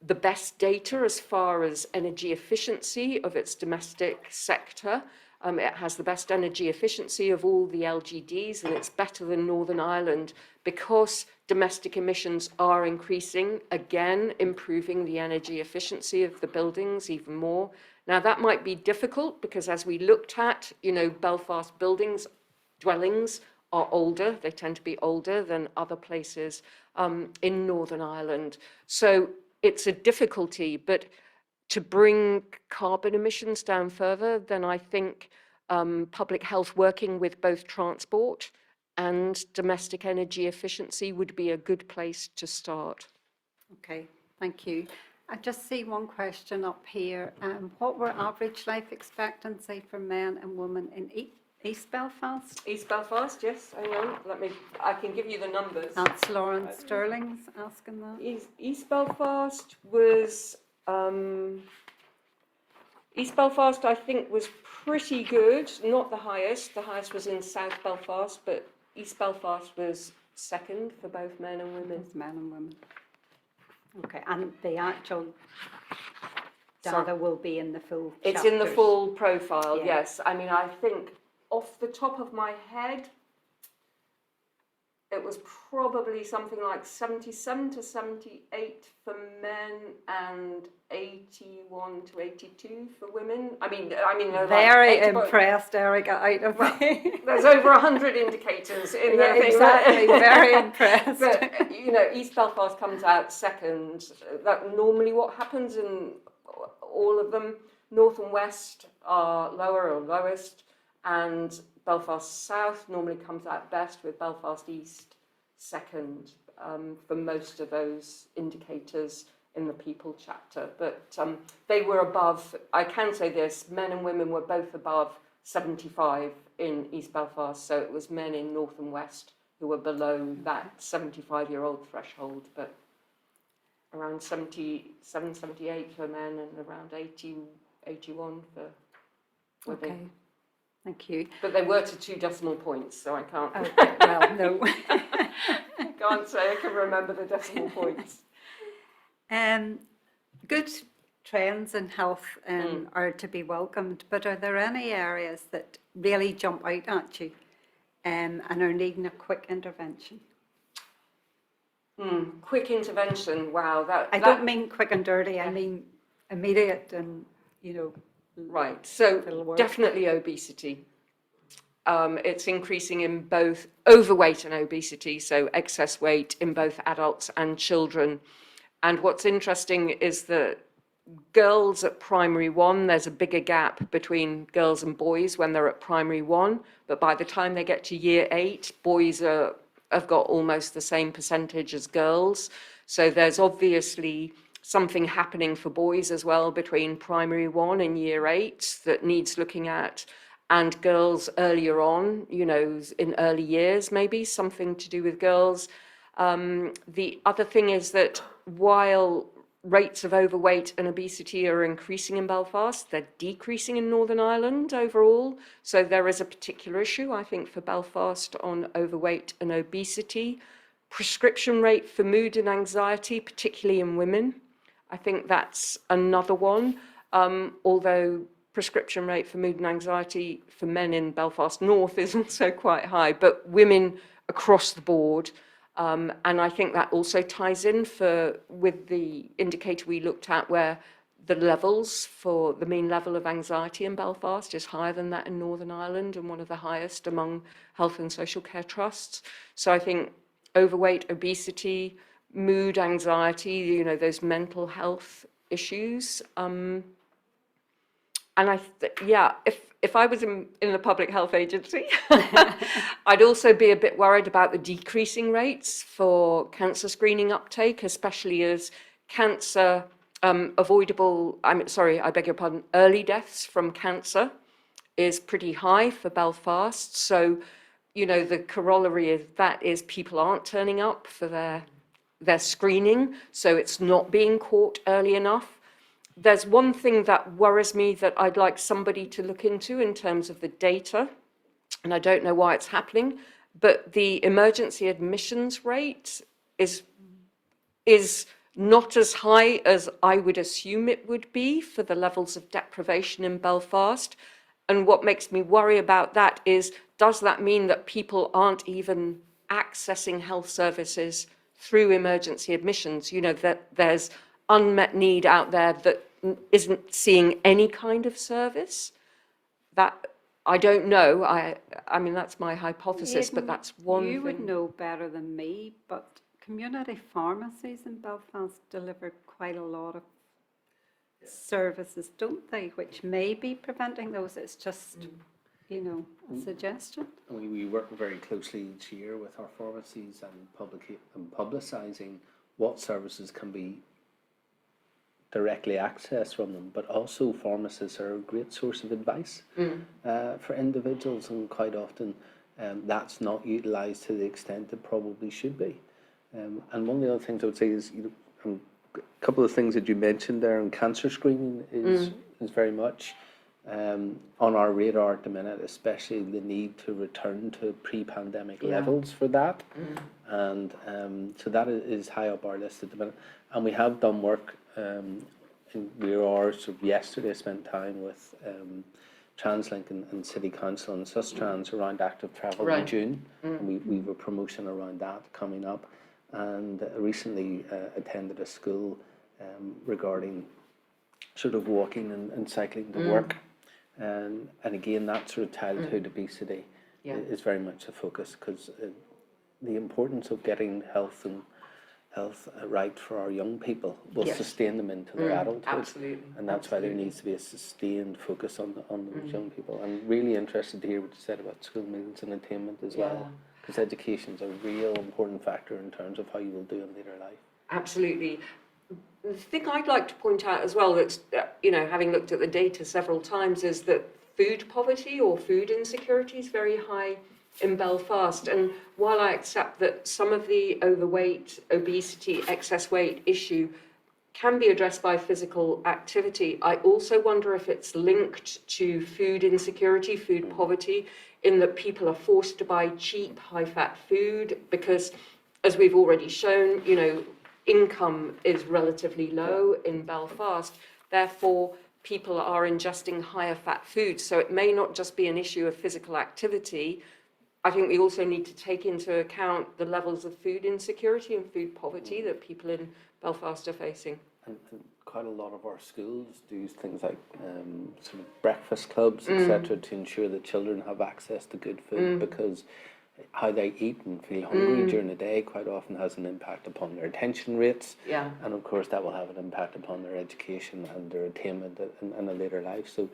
the best data as far as energy efficiency of its domestic sector, it has the best energy efficiency of all the LGDs, and it's better than Northern Ireland because domestic emissions are increasing, again, improving the energy efficiency of the buildings even more. Now, that might be difficult because as we looked at, you know, Belfast dwellings are older. They tend to be older than other places in Northern Ireland. So it's a difficulty, but to bring carbon emissions down further, then I think public health working with both transport and domestic energy efficiency would be a good place to start. Okay, thank you. I just see one question up here. What were average life expectancy for men and women in East Belfast? East Belfast, yes, hang on, I can give you the numbers. That's Lauren Sterling's asking that. East Belfast was, East Belfast I think was pretty good, not the highest was in South Belfast, but East Belfast was second for both men and women. Both men and women. Okay, and the actual data will be in the full It's chapters. in the full profile, Yeah. yes. I mean, I think off the top of my head, it was probably something like 77 to 78 for men and 81 to 82 for women. I mean, they're Very like impressed, Erica, out of me. There's over 100 indicators in Yeah, the thing. exactly, very impressed. But, you know, East Belfast comes out second. That's normally what happens in all of them. North and West are lower or lowest, and Belfast South normally comes out best, with Belfast East second for most of those indicators in the people chapter. But they were above, I can say this, men and women were both above 75 in East Belfast, so it was men in North and West who were below that 75-year-old threshold, but around 77, 78 for men and around 80, 81 for women. Okay, Thank you. But they were to 2 decimal points, so I can't, Okay, well, no. can't say I can remember the decimal points. Good trends in health are to be welcomed, but are there any areas that really jump out at you and are needing a quick intervention? Quick intervention, wow. I don't mean quick and dirty, I mean immediate and, Right, so It'll work. definitely obesity. It's increasing in both overweight and obesity, so excess weight in both adults and children. And what's interesting is that girls at primary 1, there's a bigger gap between girls and boys when they're at primary 1, but by the time they get to year 8, boys have got almost the same percentage as girls. So there's obviously something happening for boys as well between primary 1 and year 8 that needs looking at, and girls earlier on, in early years, maybe something to do with girls. The other thing is that while rates of overweight and obesity are increasing in Belfast, they're decreasing in Northern Ireland overall. So there is a particular issue, I think, for Belfast on overweight and obesity. Prescription rate for mood and anxiety, particularly in women. I think that's another one, although prescription rate for mood and anxiety for men in Belfast North is also quite high, but women across the board. And I think that also ties in with the indicator we looked at, where the levels for the mean level of anxiety in Belfast is higher than that in Northern Ireland and one of the highest among health and social care trusts. So I think overweight, obesity, mood, anxiety, those mental health issues. And if I was in the public health agency, I'd also be a bit worried about the decreasing rates for cancer screening uptake, especially as cancer early deaths from cancer is pretty high for Belfast. So, the corollary of that is people aren't turning up for their screening, so it's not being caught early enough. There's one thing that worries me that I'd like somebody to look into in terms of the data, and I don't know why it's happening, but the emergency admissions rate is not as high as I would assume it would be for the levels of deprivation in Belfast. And what makes me worry about that is, does that mean that people aren't even accessing health services through emergency admissions? That there's unmet need out there that isn't seeing any kind of service? That I don't know. I mean, that's my hypothesis, but that's one thing. You would know better than me, but community pharmacies in Belfast deliver quite a lot of services, don't they? Which may be preventing those. It's just, a suggestion. We work very closely each year with our pharmacies and publicising what services can be directly accessed from them, but also pharmacists are a great source of advice for individuals, and quite often that's not utilised to the extent it probably should be. And one of the other things I would say is, a couple of things that you mentioned there, and cancer screening is very much on our radar at the minute, especially the need to return to pre-pandemic levels for that. And so that is high up our list at the minute. And we have done work. Yesterday I spent time with TransLink and City Council and Sustrans around active travel in June. And we have a promotion around that coming up. And recently attended a school regarding sort of walking and cycling to work. And again, that sort of childhood obesity is very much a focus, because the importance of getting health right for our young people will sustain them into their adulthood. Absolutely. And that's why there needs to be a sustained focus on those young people. And really interested to hear what you said about school meals and attainment as well, because education is a real important factor in terms of how you will do in later life. Absolutely. The thing I'd like to point out as well, that's, having looked at the data several times, is that food poverty or food insecurity is very high in Belfast. And while I accept that some of the overweight, obesity, excess weight issue can be addressed by physical activity. I also wonder if it's linked to food insecurity, food poverty, in that people are forced to buy cheap, high-fat food because, as we've already shown, you know, income is relatively low in Belfast. Therefore, people are ingesting higher fat foods. So it may not just be an issue of physical activity. I think we also need to take into account the levels of food insecurity and food poverty that people in Belfast are facing. And quite a lot of our schools do things like sort of breakfast clubs, etc., to ensure that children have access to good food, because how they eat and feel hungry during the day quite often has an impact upon their attention rates. Yeah. And of course that will have an impact upon their education and their attainment in a later life. So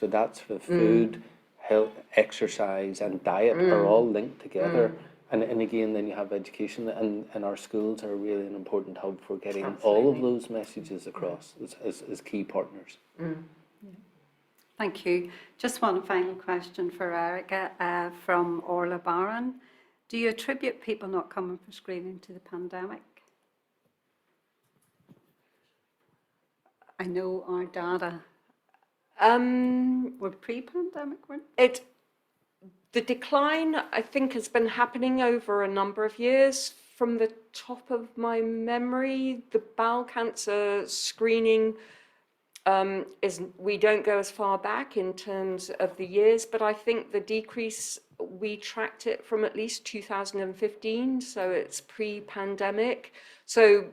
that's for food, health, exercise and diet are all linked together. And again, then you have education, and our schools are really an important hub for getting all of those messages across as key partners. Thank you. Just one final question for Erica from Orla Barron. Do you attribute people not coming for screening to the pandemic? I know our data were pre-pandemic, weren't they? The decline, I think, has been happening over a number of years. From the top of my memory, the bowel cancer screening we don't go as far back in terms of the years, but I think the decrease, we tracked it from at least 2015, so it's pre-pandemic. So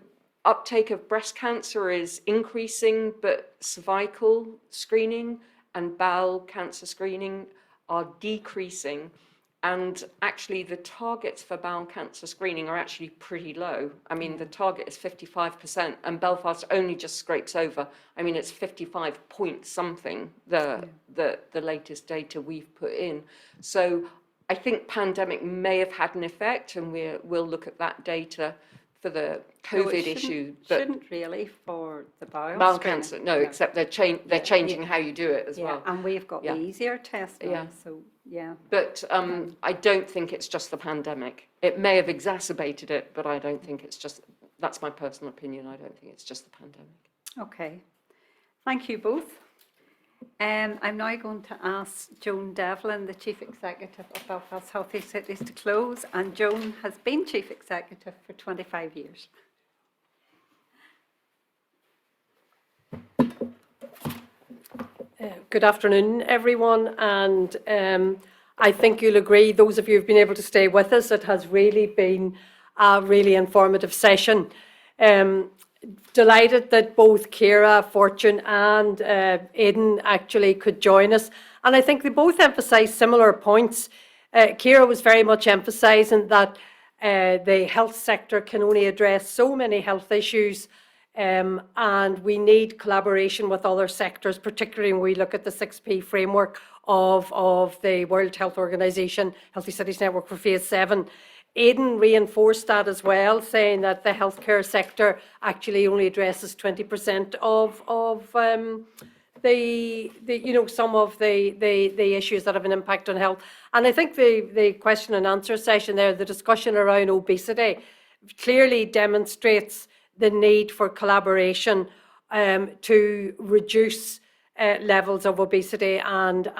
uptake of breast cancer is increasing, but cervical screening and bowel cancer screening are decreasing. And actually the targets for bowel cancer screening are actually pretty low. I mean, the target is 55% and Belfast only just scrapes over. I mean, it's 55 point something, the latest data we've put in. So I think pandemic may have had an effect, and we'll look at that data for the COVID issue. But shouldn't really for the bowel cancer, no, except they're changing how you do it as well. And we've got the easier test now, so yeah. But I don't think it's just the pandemic. It may have exacerbated it, but I don't think it's just, that's my personal opinion, I don't think it's just the pandemic. Okay, thank you both. I'm now going to ask Joan Devlin, the Chief Executive of Belfast Healthy Cities, to close, and Joan has been Chief Executive for 25 years. Good afternoon, everyone, and I think you'll agree, those of you who've been able to stay with us, it has really been a really informative session. Delighted that both Ciara, Fortune and Aidan actually could join us, and I think they both emphasised similar points. Ciara was very much emphasising that the health sector can only address so many health issues, and we need collaboration with other sectors, particularly when we look at the 6P framework of the World Health Organization Healthy Cities Network for Phase 7. Aidan reinforced that as well, saying that the healthcare sector actually only addresses 20% of some of the issues that have an impact on health. And I think the question and answer session there, the discussion around obesity, clearly demonstrates the need for collaboration to reduce levels of obesity and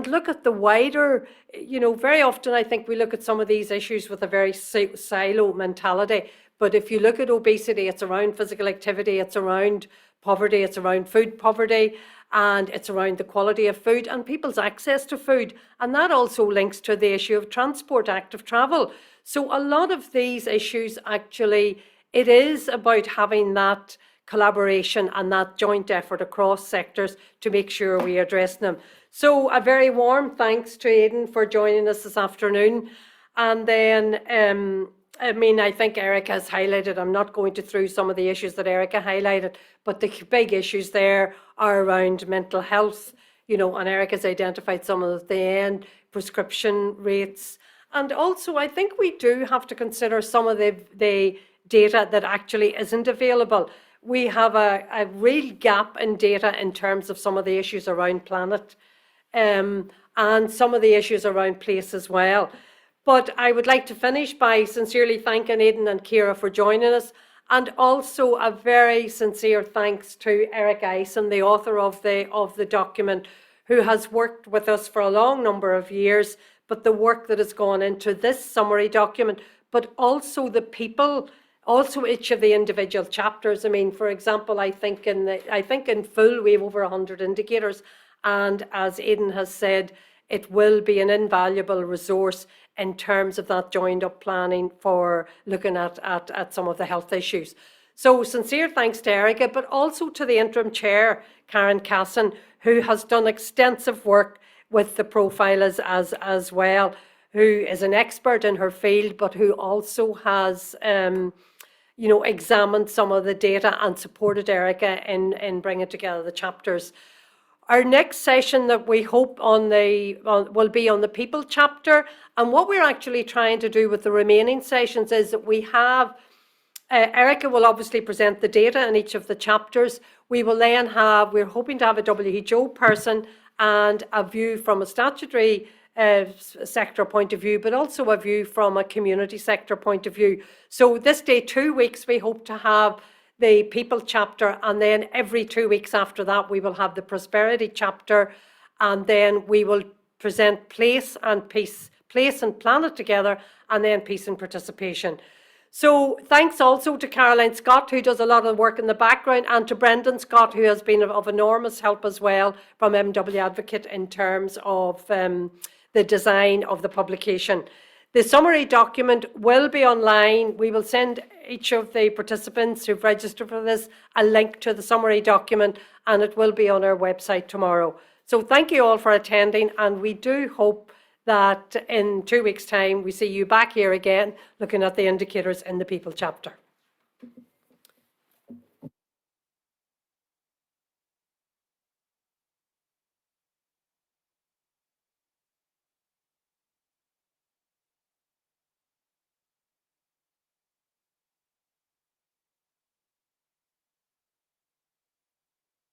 look at the wider, very often I think we look at some of these issues with a very silo mentality, but if you look at obesity, it's around physical activity, it's around poverty, it's around food poverty, and it's around the quality of food and people's access to food, and that also links to the issue of transport, active travel. So a lot of these issues actually, it is about having that collaboration and that joint effort across sectors to make sure we address them. So a very warm thanks to Aidan for joining us this afternoon. And then, I think Erica has highlighted, I'm not going to through some of the issues that Erica highlighted, but the big issues there are around mental health, and Erica's identified some of the end prescription rates. And also, I think we do have to consider some of the data that actually isn't available. We have a real gap in data in terms of some of the issues around planet and some of the issues around place as well. But I would like to finish by sincerely thanking Aidan and Ciara for joining us, And also a very sincere thanks to Eric Eisen, the author of the document, who has worked with us for a long number of years, but the work that has gone into this summary document, but also the people, also each of the individual chapters. I mean, for example, I think in full we have over 100 indicators, and as Aidan has said, it will be an invaluable resource in terms of that joined up planning for looking at some of the health issues. So sincere thanks to Erica, but also to the interim chair, Karen Casson, who has done extensive work with the profile as well, who is an expert in her field, but who also has examined some of the data and supported Erica in bringing together the chapters. Our next session that we hope will be on the people chapter, and what we're actually trying to do with the remaining sessions is that we have Erica will obviously present the data in each of the chapters. We will then we're hoping to have a WHO person and a view from a statutory sector point of view, but also a view from a community sector point of view. So this day, 2 weeks, we hope to have the people chapter, and then every 2 weeks after that, we will have the prosperity chapter, and then we will present place and peace, place and planet together, and then peace and participation. So thanks also to Caroline Scott, who does a lot of work in the background, and to Brendan Scott, who has been of enormous help as well from MW Advocate in terms of the design of the publication. The summary document will be online. We will send each of the participants who've registered for this a link to the summary document, and it will be on our website tomorrow. So thank you all for attending, and we do hope that in 2 weeks' time we see you back here again looking at the indicators in the people chapter.